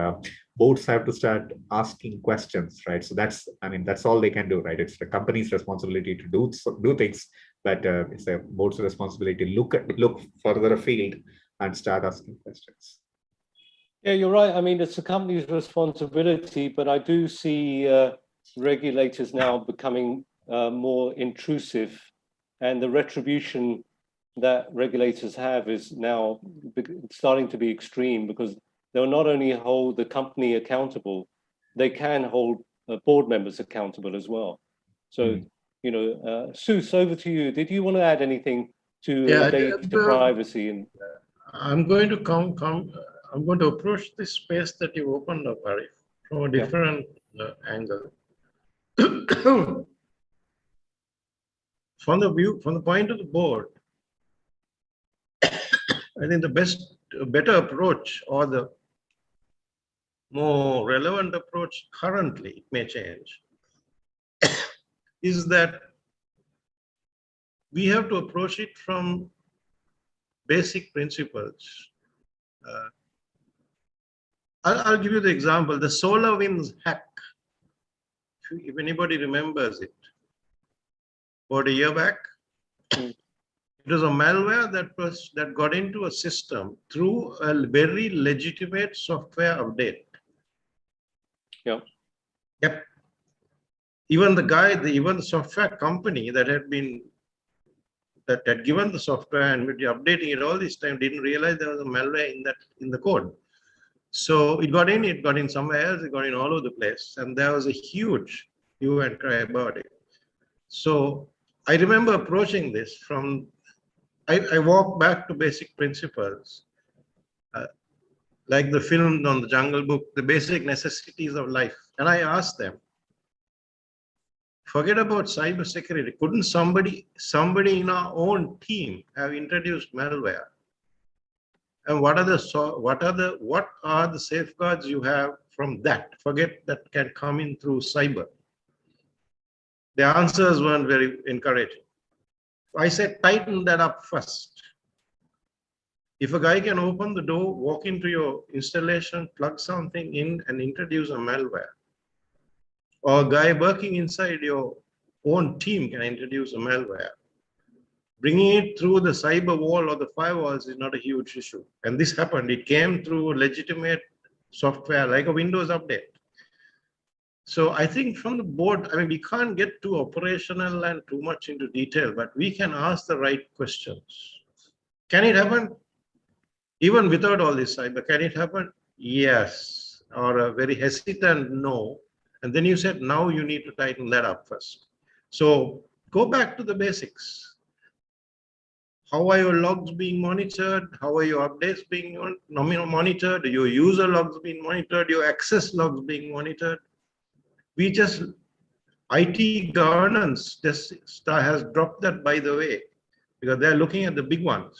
boards have to start asking questions, right? So that's all they can do, right? It's the company's responsibility to do things, but it's a board's responsibility to look further afield and start asking questions. Yeah, you're right. I mean, it's the company's responsibility, but I do see regulators now becoming more intrusive, and the retribution that regulators have is now starting to be extreme, because they'll not only hold the company accountable, they can hold board members accountable as well. So, Seuss, over to you. Did you want to add anything to data privacy? And I'm going to I'm going to approach this space that you opened up, Arif, from a different angle. From the point of the board, I think the better approach, or the more relevant approach currently, it may change, is that we have to approach it from basic principles. I'll give you the example, the SolarWinds hack. If anybody remembers it, about a year back, it was a malware that got into a system through a very legitimate software update. Yep. Even the software company that had given the software and been updating it all this time didn't realize there was a malware in the code. So it got in somewhere else, it got in all over the place, and there was a huge hue and cry about it. So I remember approaching this from, I walked back to basic principles, like the film on the Jungle Book, the basic necessities of life. And I asked them, forget about cybersecurity. Couldn't somebody in our own team have introduced malware? And what are the safeguards you have from that? Forget that can come in through cyber. The answers weren't very encouraging. I said, tighten that up first. If a guy can open the door, walk into your installation, plug something in and introduce a malware, or a guy working inside your own team can introduce a malware, bringing it through the cyber wall or the firewalls is not a huge issue. And this happened. It came through legitimate software like a Windows update. So I think from the board, we can't get too operational and too much into detail, but we can ask the right questions. Can it happen? Even without all this cyber, can it happen? Yes. Or a very hesitant no. And then you said, now you need to tighten that up first. So go back to the basics. How are your logs being monitored? How are your updates being monitored? Your user logs being monitored? Your access logs being monitored? IT governance just has dropped that, by the way, because they're looking at the big ones,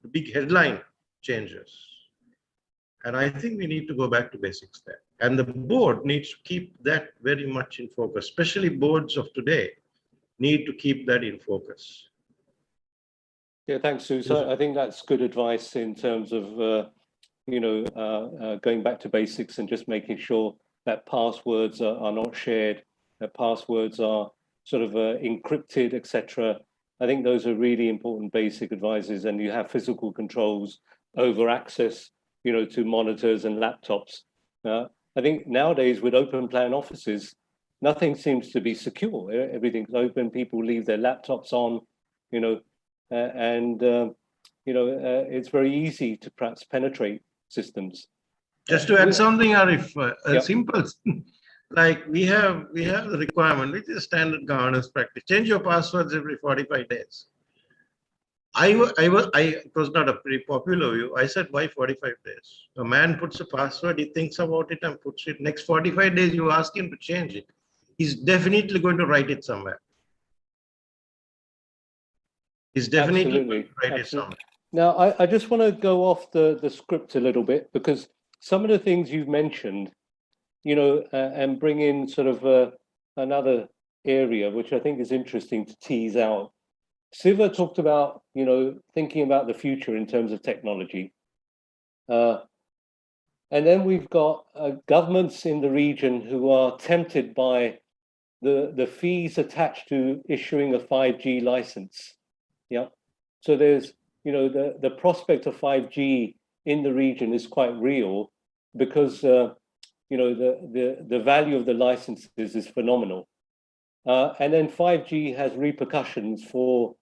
the big headline changes. And I think we need to go back to basics there. And the board needs to keep that very much in focus, especially boards of today need to keep that in focus. Yeah, thanks, Seuss. I think that's good advice in terms of, going back to basics and just making sure that passwords are not shared, that passwords are sort of encrypted, etc. I think those are really important basic advices, and you have physical controls over access, to monitors and laptops. I think nowadays with open plan offices, nothing seems to be secure. Everything's open. People leave their laptops on, it's very easy to perhaps penetrate systems. Just to add something, Arif, Yeah. simple. Like we have the requirement, which is standard governance practice. Change your passwords every 45 days. It was not a pretty popular view. I said, why 45 days? A man puts a password, he thinks about it and puts it. Next 45 days, you ask him to change it. He's definitely going to write it somewhere. He's definitely going to write it somewhere. Now, I just want to go off the script a little bit, because some of the things you've mentioned, and bring in sort of another area, which I think is interesting to tease out. Siva talked about, thinking about the future in terms of technology. And then we've got governments in the region who are tempted by the fees attached to issuing a 5G license. Yeah. So there's, the prospect of 5G in the region is quite real, because, the value of the licenses is phenomenal. And then 5G has repercussions for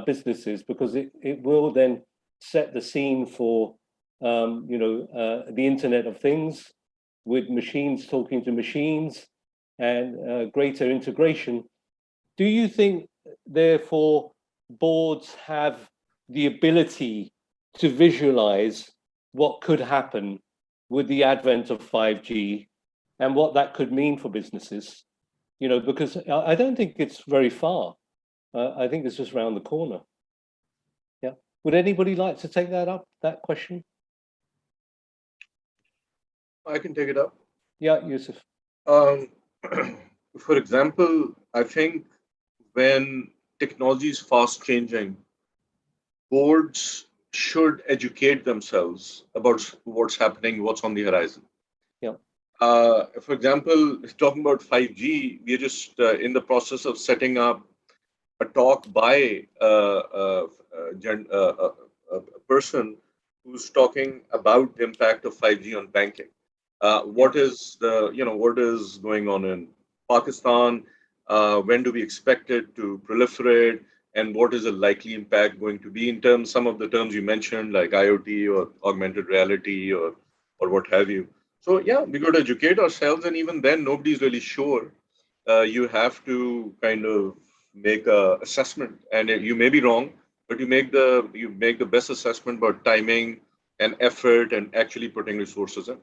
businesses, because it will then set the scene for the Internet of Things, with machines talking to machines, and greater integration. Do you think, therefore, boards have the ability to visualize what could happen with the advent of 5G and what that could mean for businesses? Because I don't think it's very far. I think it's just around the corner. Yeah. Would anybody like to take that question? I can take it up. Yeah, Yusuf. For example, I think when technology is fast changing, boards should educate themselves about what's happening, what's on the horizon. Yeah. For example, talking about 5G, we're just in the process of setting up a talk by a person who's talking about the impact of 5G on banking. What is going on in Pakistan? When do we expect it to proliferate? And what is the likely impact going to be in terms, some of the terms you mentioned, like IoT or augmented reality or what have you. So yeah, we got to educate ourselves, and even then, nobody's really sure. You have to kind of make a assessment, and you may be wrong, but you make the best assessment about timing and effort and actually putting resources in.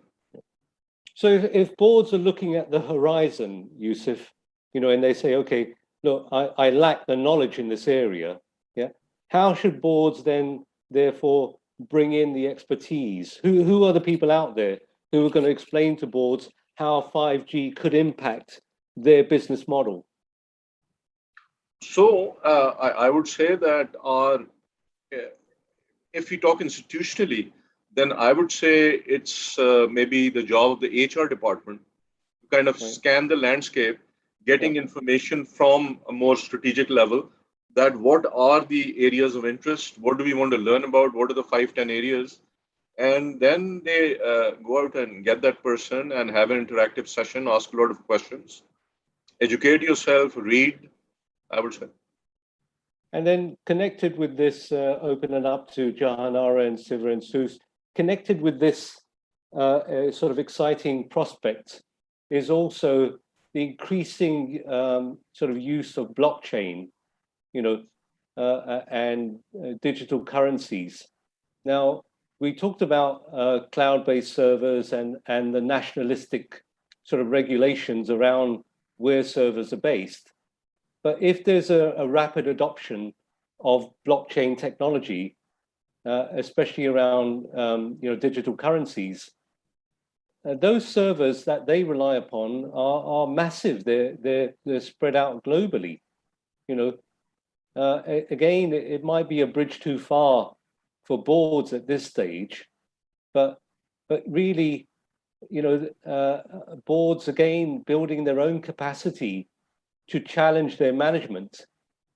So if boards are looking at the horizon, Yusuf, and they say, okay, look, I lack the knowledge in this area. Yeah. How should boards then therefore bring in the expertise? Who are the people out there who are going to explain to boards how 5G could impact their business model? So I would say that if we talk institutionally, then I would say it's maybe the job of the HR department to kind of scan the landscape, getting information from a more strategic level, that what are the areas of interest, what do we want to learn about, what are the 5-10 areas, and then they go out and get that person and have an interactive session, ask a lot of questions, educate yourself, read, I would say. And then connected with this, open it up to Jahanara and Siva and Sus, connected with this sort of exciting prospect is also the increasing sort of use of blockchain, and digital currencies. Now, we talked about cloud-based servers and the nationalistic sort of regulations around where servers are based. But if there's a rapid adoption of blockchain technology, especially around digital currencies, those servers that they rely upon are massive. They're spread out globally. Again, it might be a bridge too far for boards at this stage, but really, boards again building their own capacity to challenge their management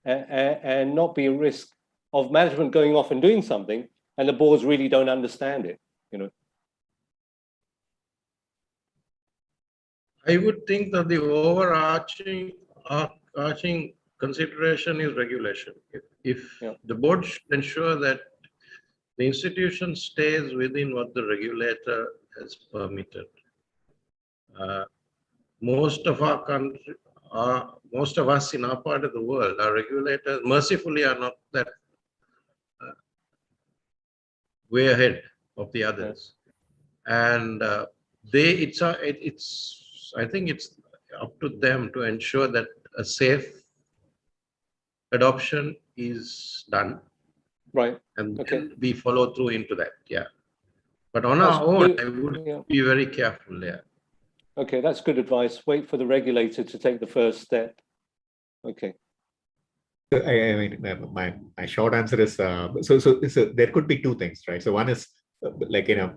and not be a risk of management going off and doing something and the boards really don't understand it, you know. I would think that the overarching consideration is regulation. If Yeah. the board should ensure that the institution stays within what the regulator has permitted. Most of our country, most of us in our part of the world, our regulators mercifully are not that way ahead of the others. And I think it's up to them to ensure that a safe adoption is done. Right. And Okay. then we follow through into that. Yeah. But on our own, I would be very careful there. Okay, that's good advice. Wait for the regulator to take the first step. Okay. I mean, my short answer is so there could be two things, right? So one is like, you know,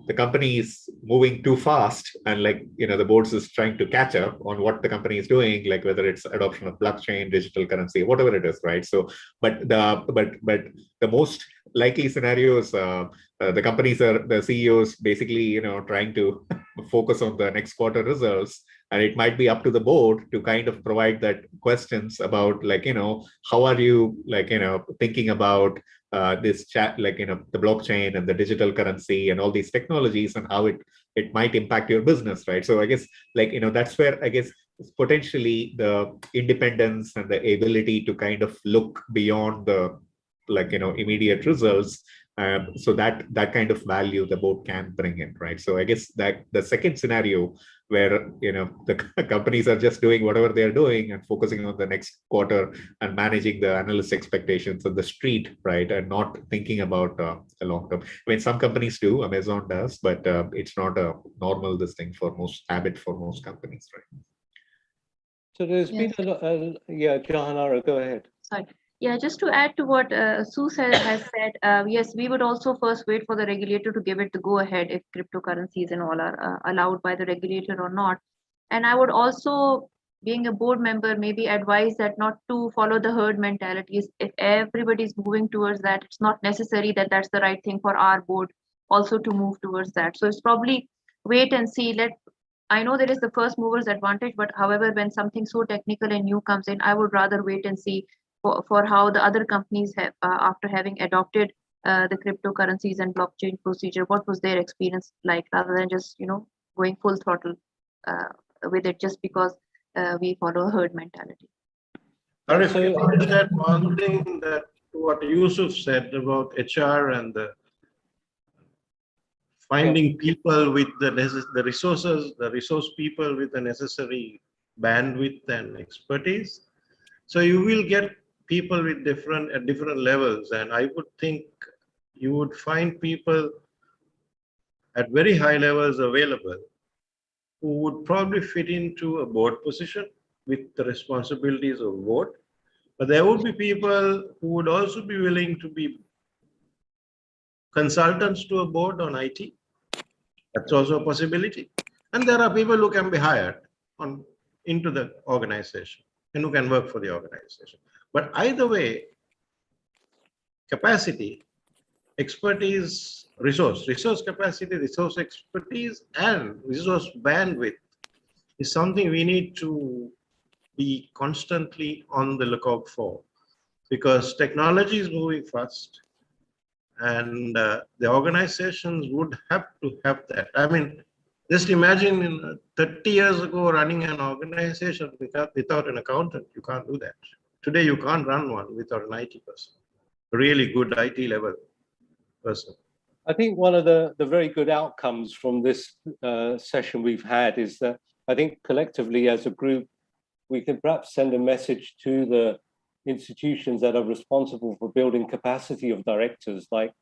the company is moving too fast, and like, you know, the boards is trying to catch up on what the company is doing, like whether it's adoption of blockchain, digital currency, whatever it is, right? So, but the most likely scenario is the companies the CEOs basically, you know, trying to focus on the next quarter results. And it might be up to the board to kind of provide that questions about, like, you know, how are you, like, you know, thinking about this chat, like, you know, the blockchain and the digital currency and all these technologies and how it might impact your business, right? So I guess, like, you know, that's where I guess potentially the independence and the ability to kind of look beyond the, like, you know, immediate results. So that kind of value the board can bring in, right? So I guess that the second scenario where, you know, the companies are just doing whatever they're doing and focusing on the next quarter and managing the analyst expectations of the street, right? And not thinking about the long term. I mean, some companies do, Amazon does, but it's not a normal habit for most companies, right? So there's been a lot, yeah, Jahanara, go ahead. Sorry. Yeah, just to add to what Sue has said, yes, we would also first wait for the regulator to give it the go ahead if cryptocurrencies and all are allowed by the regulator or not. And I would also, being a board member, maybe advise that not to follow the herd mentalities. If everybody's moving towards that, it's not necessary that that's the right thing for our board also to move towards that. So it's probably wait and see. I know there is the first mover's advantage, but however, when something so technical and new comes in, I would rather wait and see for how the other companies have, after having adopted the cryptocurrencies and blockchain procedure, what was their experience like, rather than just, you know, going full throttle with it just because we follow a herd mentality. Arif, can I just add one thing that what Yusuf said about HR and the finding people with the resource people with the necessary bandwidth and expertise. So you will get people with at different levels, and I would think you would find people at very high levels available who would probably fit into a board position with the responsibilities of board. But there would be people who would also be willing to be consultants to a board on IT. That's also a possibility. And there are people who can be hired into the organization and who can work for the organization. But either way, capacity, expertise, resource capacity, resource expertise, and resource bandwidth is something we need to be constantly on the lookout for, because technology is moving fast, and the organizations would have to have that. I mean, just imagine 30 years ago running an organization without an accountant. You can't do that. Today, you can't run one without an IT person, a really good IT level person. I think one of the very good outcomes from this session we've had is that I think collectively as a group, we can perhaps send a message to the institutions that are responsible for building capacity of directors, like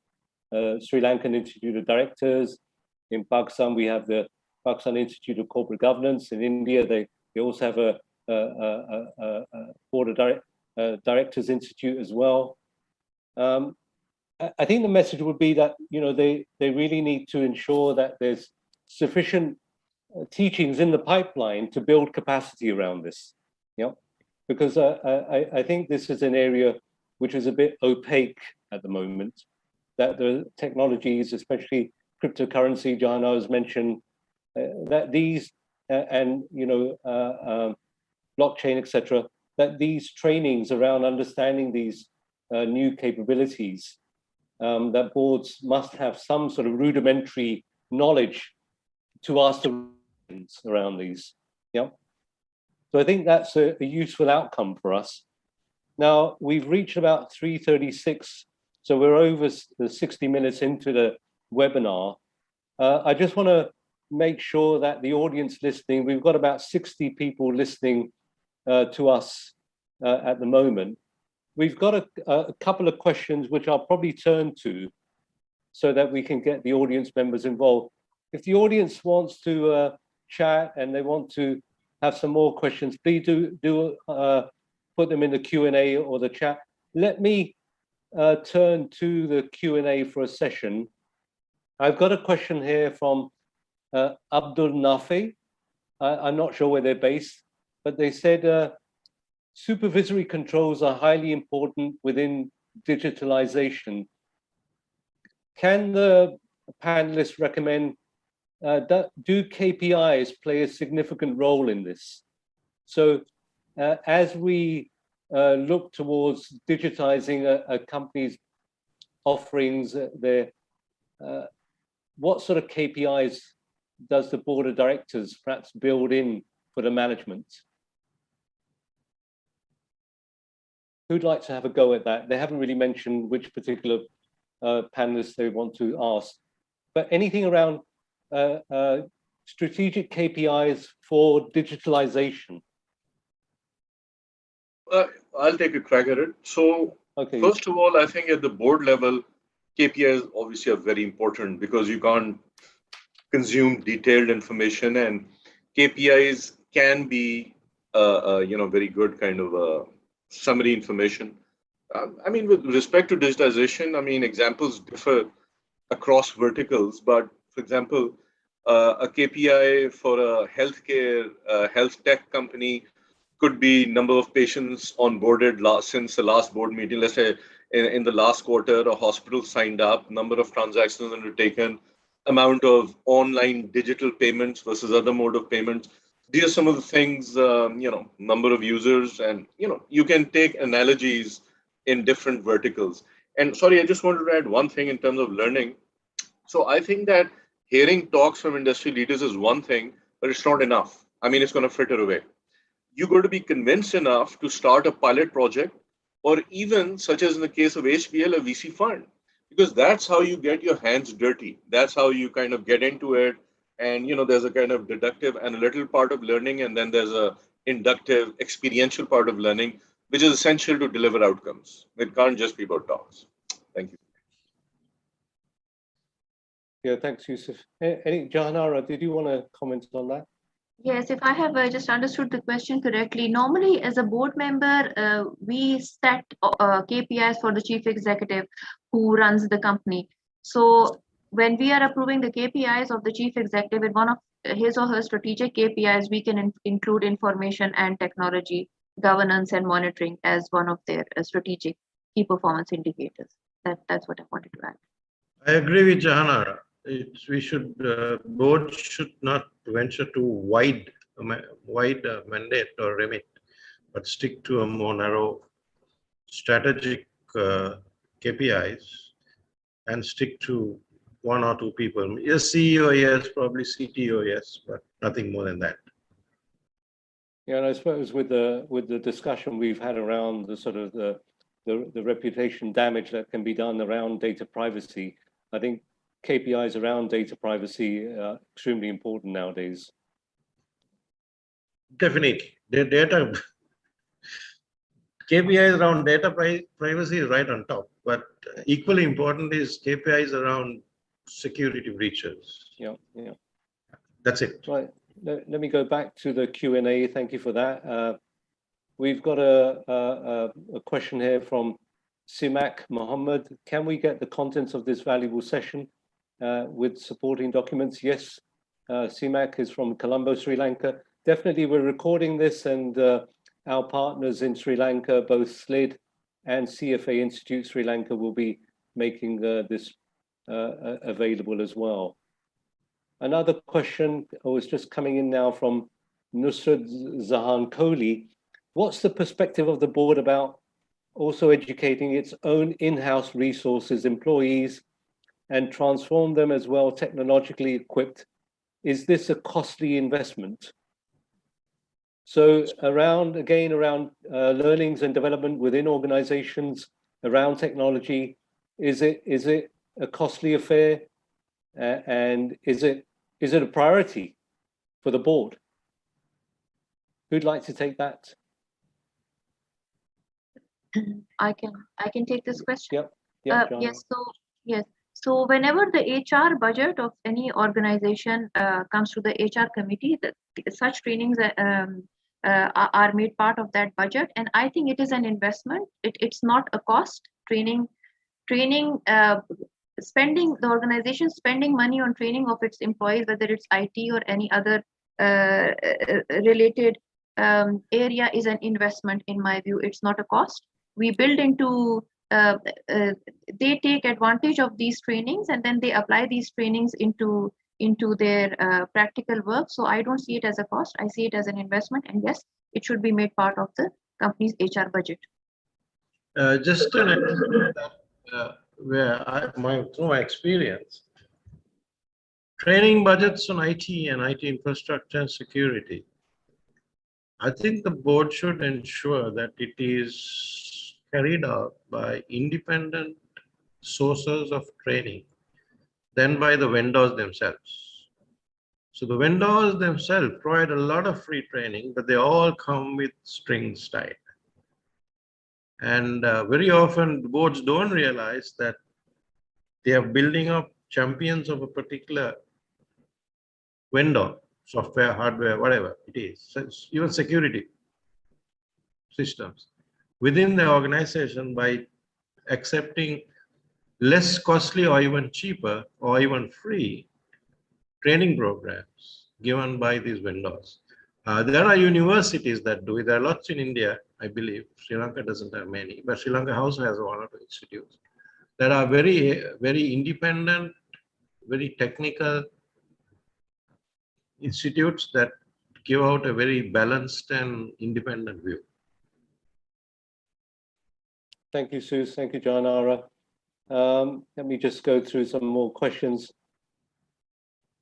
Sri Lankan Institute of Directors. In Pakistan, we have the Pakistan Institute of Corporate Governance. In India, they also have a Board of Directors Institute as well. I think the message would be that, you know, they really need to ensure that there's sufficient teachings in the pipeline to build capacity around this. You know, because I think this is an area which is a bit opaque at the moment, that the technologies, especially cryptocurrency, Jana has mentioned, that these, and blockchain, etc., that these trainings around understanding these new capabilities, that boards must have some sort of rudimentary knowledge to ask the questions around these. Yeah. So I think that's a useful outcome for us. Now, we've reached about 3:36, so we're over the 60 minutes into the webinar. I just want to make sure that the audience listening, we've got about 60 people listening to us at the moment. We've got a couple of questions which I'll probably turn to so that we can get the audience members involved. If the audience wants to chat and they want to have some more questions, please do put them in the Q&A or the chat. Let me turn to the Q&A for a session. I've got a question here from Abdul Nafi. I'm not sure where they're based, but they said, supervisory controls are highly important within digitalization. Can the panelists recommend, do KPIs play a significant role in this? So as we look towards digitizing a company's offerings, what sort of KPIs does the board of directors perhaps build in for the management? Who'd like to have a go at that? They haven't really mentioned which particular panelists they want to ask, but anything around strategic KPIs for digitalization? I'll take a crack at it. So Okay. first of all, I think at the board level, KPIs obviously are very important because you can't consume detailed information, and KPIs can be very good kind of summary information. I mean, with respect to digitization, I mean, examples differ across verticals, but for example, a KPI for a healthcare, health tech company could be number of patients onboarded since the last board meeting. Let's say in the last quarter, a hospital signed up, number of transactions undertaken, amount of online digital payments versus other mode of payments. These are some of the things, number of users, and you can take analogies in different verticals. And sorry, I just wanted to add one thing in terms of learning. So I think that hearing talks from industry leaders is one thing, but it's not enough. I mean, it's going to fritter away. You're going to be convinced enough to start a pilot project, or even, such as in the case of HBL, a VC fund, because that's how you get your hands dirty. That's how you kind of get into it. And there's a kind of deductive analytical part of learning, and then there's a inductive experiential part of learning, which is essential to deliver outcomes. It can't just be about talks. Thank you. Yeah, thanks, Yusuf. Jahanara, did you want to comment on that? Yes, if I have just understood the question correctly, normally as a board member, we set KPIs for the chief executive who runs the company. So when we are approving the KPIs of the chief executive in one of his or her strategic KPIs, we can include information and technology, governance and monitoring as one of their strategic key performance indicators. That's what I wanted to add. I agree with Jahana. Board should not venture too wide mandate or remit, but stick to a more narrow strategic KPIs and stick to one or two people. Yes, CEO, yes, probably CTO, yes, but nothing more than that. Yeah, and I suppose with the discussion we've had around the sort of the reputation damage that can be done around data privacy, I think KPIs around data privacy are extremely important nowadays. Definitely. The data KPIs around data privacy is right on top, but equally important is KPIs around security breaches. Yeah. That's it. Right. Let me go back to the Q&A. Thank you for that. We've got a question here from Simak Mohammed. Can we get the contents of this valuable session with supporting documents? Yes, Simak is from Colombo, Sri Lanka. Definitely, we're recording this, and our partners in Sri Lanka, both SLID and CFA Institute Sri Lanka, will be making this available as well. Another question was just coming in now from Nusrat Zahan Kohli. What's the perspective of the board about also educating its own in-house resources, employees, and transform them as well technologically equipped? Is this a costly investment? So around learnings and development within organizations around technology, is it a costly affair? And is it a priority for the board? Who'd like to take that? I can take this question. Yep. Yes. So whenever the HR budget of any organization comes to the HR committee, such trainings are made part of that budget, and I think it is an investment. It's not a cost. Training, spending the organization spending money on training of its employees, whether it's IT or any other related area, is an investment in my view. It's not a cost. We build into they take advantage of these trainings and then they apply these trainings into their practical work. So I don't see it as a cost. I see it as an investment, and yes, it should be made part of the company's HR budget. Just an example that through my experience, training budgets on IT and IT infrastructure and security, I think the board should ensure that it is carried out by independent sources of training than by the vendors themselves. So the vendors themselves provide a lot of free training, but they all come with strings tied. And very often boards don't realize that they are building up champions of a particular vendor, software, hardware, whatever it is, even security systems within the organization by accepting less costly or even cheaper or even free training programs given by these vendors. There are universities that do it. There are lots in India, I believe. Sri Lanka doesn't have many, but Sri Lanka also has one or two institutes that are very, very independent, very technical institutes that give out a very balanced and independent view. Thank you, Sus. Thank you, Janara. Let me just go through some more questions.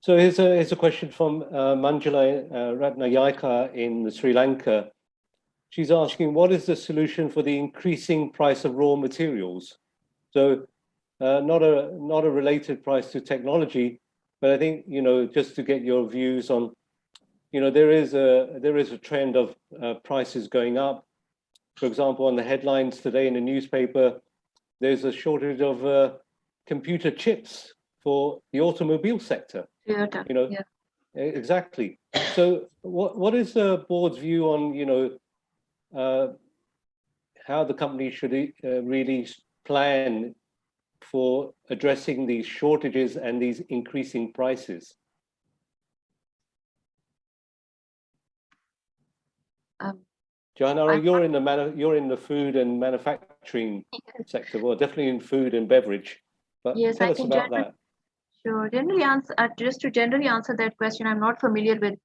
So here's a question from Manjula Ratnayaka in Sri Lanka. She's asking, what is the solution for the increasing price of raw materials? So not a related price to technology, but I think, just to get your views on, there is a trend of prices going up. For example, on the headlines today in the newspaper, there's a shortage of computer chips for the automobile sector. Toyota, yeah. Exactly. So what is the board's view on, how the company should really plan for addressing these shortages and these increasing prices? Janara, you're in the food and manufacturing sector, well, definitely in food and beverage. But yes, tell us about that. Sure. Just to generally answer that question, I'm not familiar with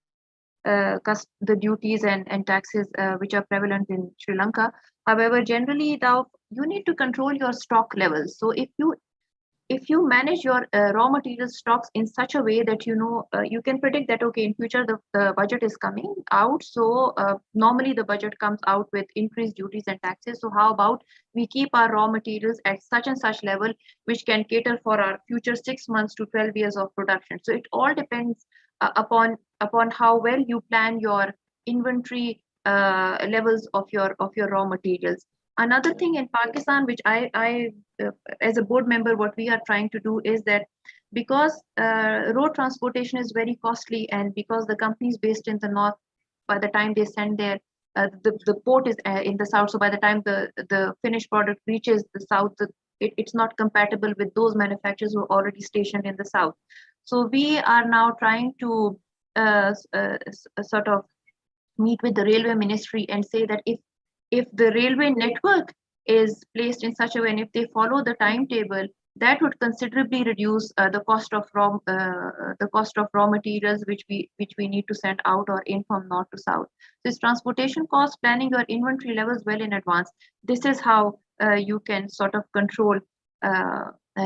the duties and taxes which are prevalent in Sri Lanka. However, generally, now you need to control your stock levels. So if you manage your raw material stocks in such a way that you can predict that, okay, in future the budget is coming out, so normally the budget comes out with increased duties and taxes. So how about we keep our raw materials at such and such level which can cater for our future 6 months to 12 years of production. So it all depends upon how well you plan your inventory levels of your raw materials. Another thing in Pakistan, which I as a board member, what we are trying to do is that because road transportation is very costly, and because the company is based in the north, by the time they send their the port is in the south, so by the time the finished product reaches the south, it's not compatible with those manufacturers who are already stationed in the south. So we are now trying to sort of meet with the railway ministry and say that if the railway network is placed in such a way, and if they follow the timetable, that would considerably reduce the cost of raw materials which we need to send out or in from north to south. This transportation cost, planning your inventory levels well in advance. This is how you can sort of control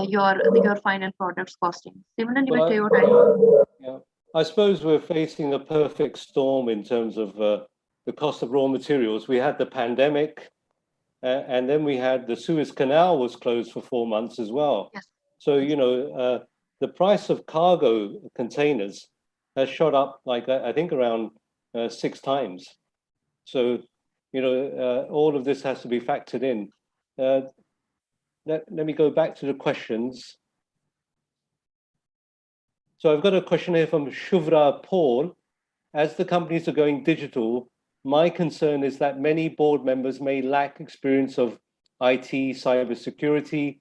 your final product's costing. Similarly with Toyota. Yeah, I suppose we're facing a perfect storm in terms of the cost of raw materials. We had the pandemic, and then we had the Suez Canal was closed for 4 months as well. Yes. So, you know, the price of cargo containers has shot up, like, I think around 6 times. So, you know, all of this has to be factored in. Let me go back to the questions. So I've got a question here from Shuvra Paul. As the companies are going digital, my concern is that many board members may lack experience of IT, cybersecurity.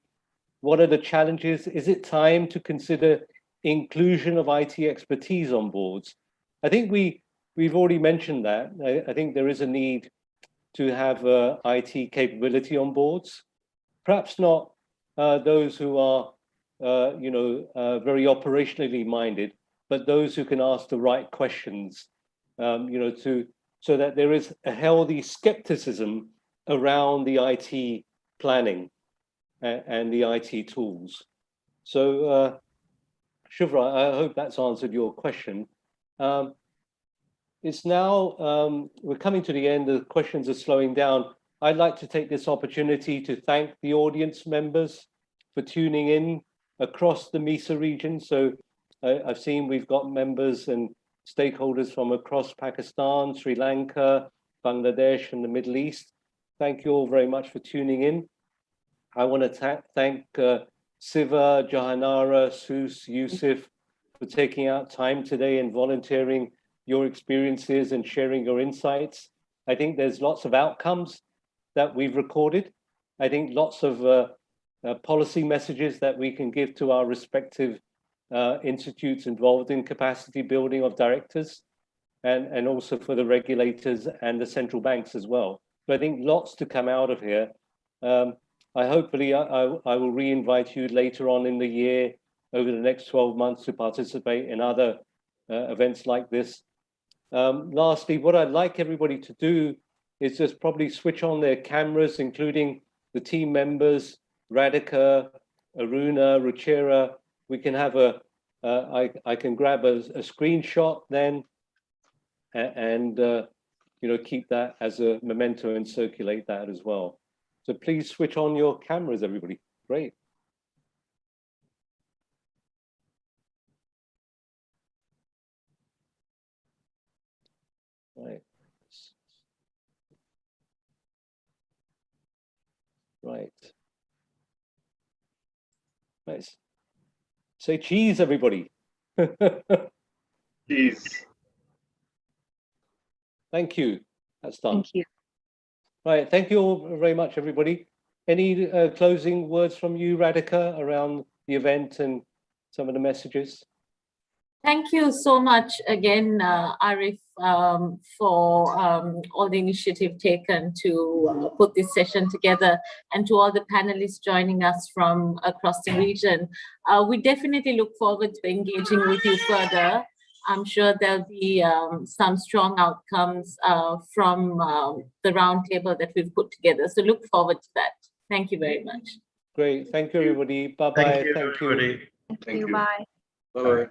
What are the challenges? Is it time to consider inclusion of IT expertise on boards? I think we've already mentioned that. I think there is a need to have IT capability on boards. Perhaps not those who are very operationally minded, but those who can ask the right questions, so that there is a healthy skepticism around the IT planning and the IT tools. So, Shuvra, I hope that's answered your question. It's now, we're coming to the end, the questions are slowing down. I'd like to take this opportunity to thank the audience members for tuning in across the MESA region. So I've seen we've got members and stakeholders from across Pakistan, Sri Lanka, Bangladesh, and the Middle East. Thank you all very much for tuning in. I want to thank Siva, Jahanara, Sus, Yusuf for taking out time today and volunteering your experiences and sharing your insights. I think there's lots of outcomes that we've recorded. I think lots of policy messages that we can give to our respective institutes involved in capacity building of directors, and also for the regulators and the central banks as well. So I think lots to come out of here. Hopefully I will re-invite you later on in the year over the next 12 months to participate in other events like this. Lastly, what I'd like everybody to do is just probably switch on their cameras, including the team members, Radhika, Aruna, Ruchira. We can have I can grab a screenshot then and keep that as a memento and circulate that as well. So please switch on your cameras, everybody. Great. Right. Right. Nice. Say cheese, everybody. Cheese. Thank you. That's done. Thank you. Right. Thank you all very much, everybody. Any closing words from you, Radhika, around the event and some of the messages? Thank you so much again, Arif, for all the initiative taken to put this session together, and to all the panelists joining us from across the region. We definitely look forward to engaging with you further. I'm sure there'll be some strong outcomes from the roundtable that we've put together. So look forward to that. Thank you very much. Great. Thank you, everybody. Bye-bye. Thank you, everybody. Thank you. Bye. Bye-bye.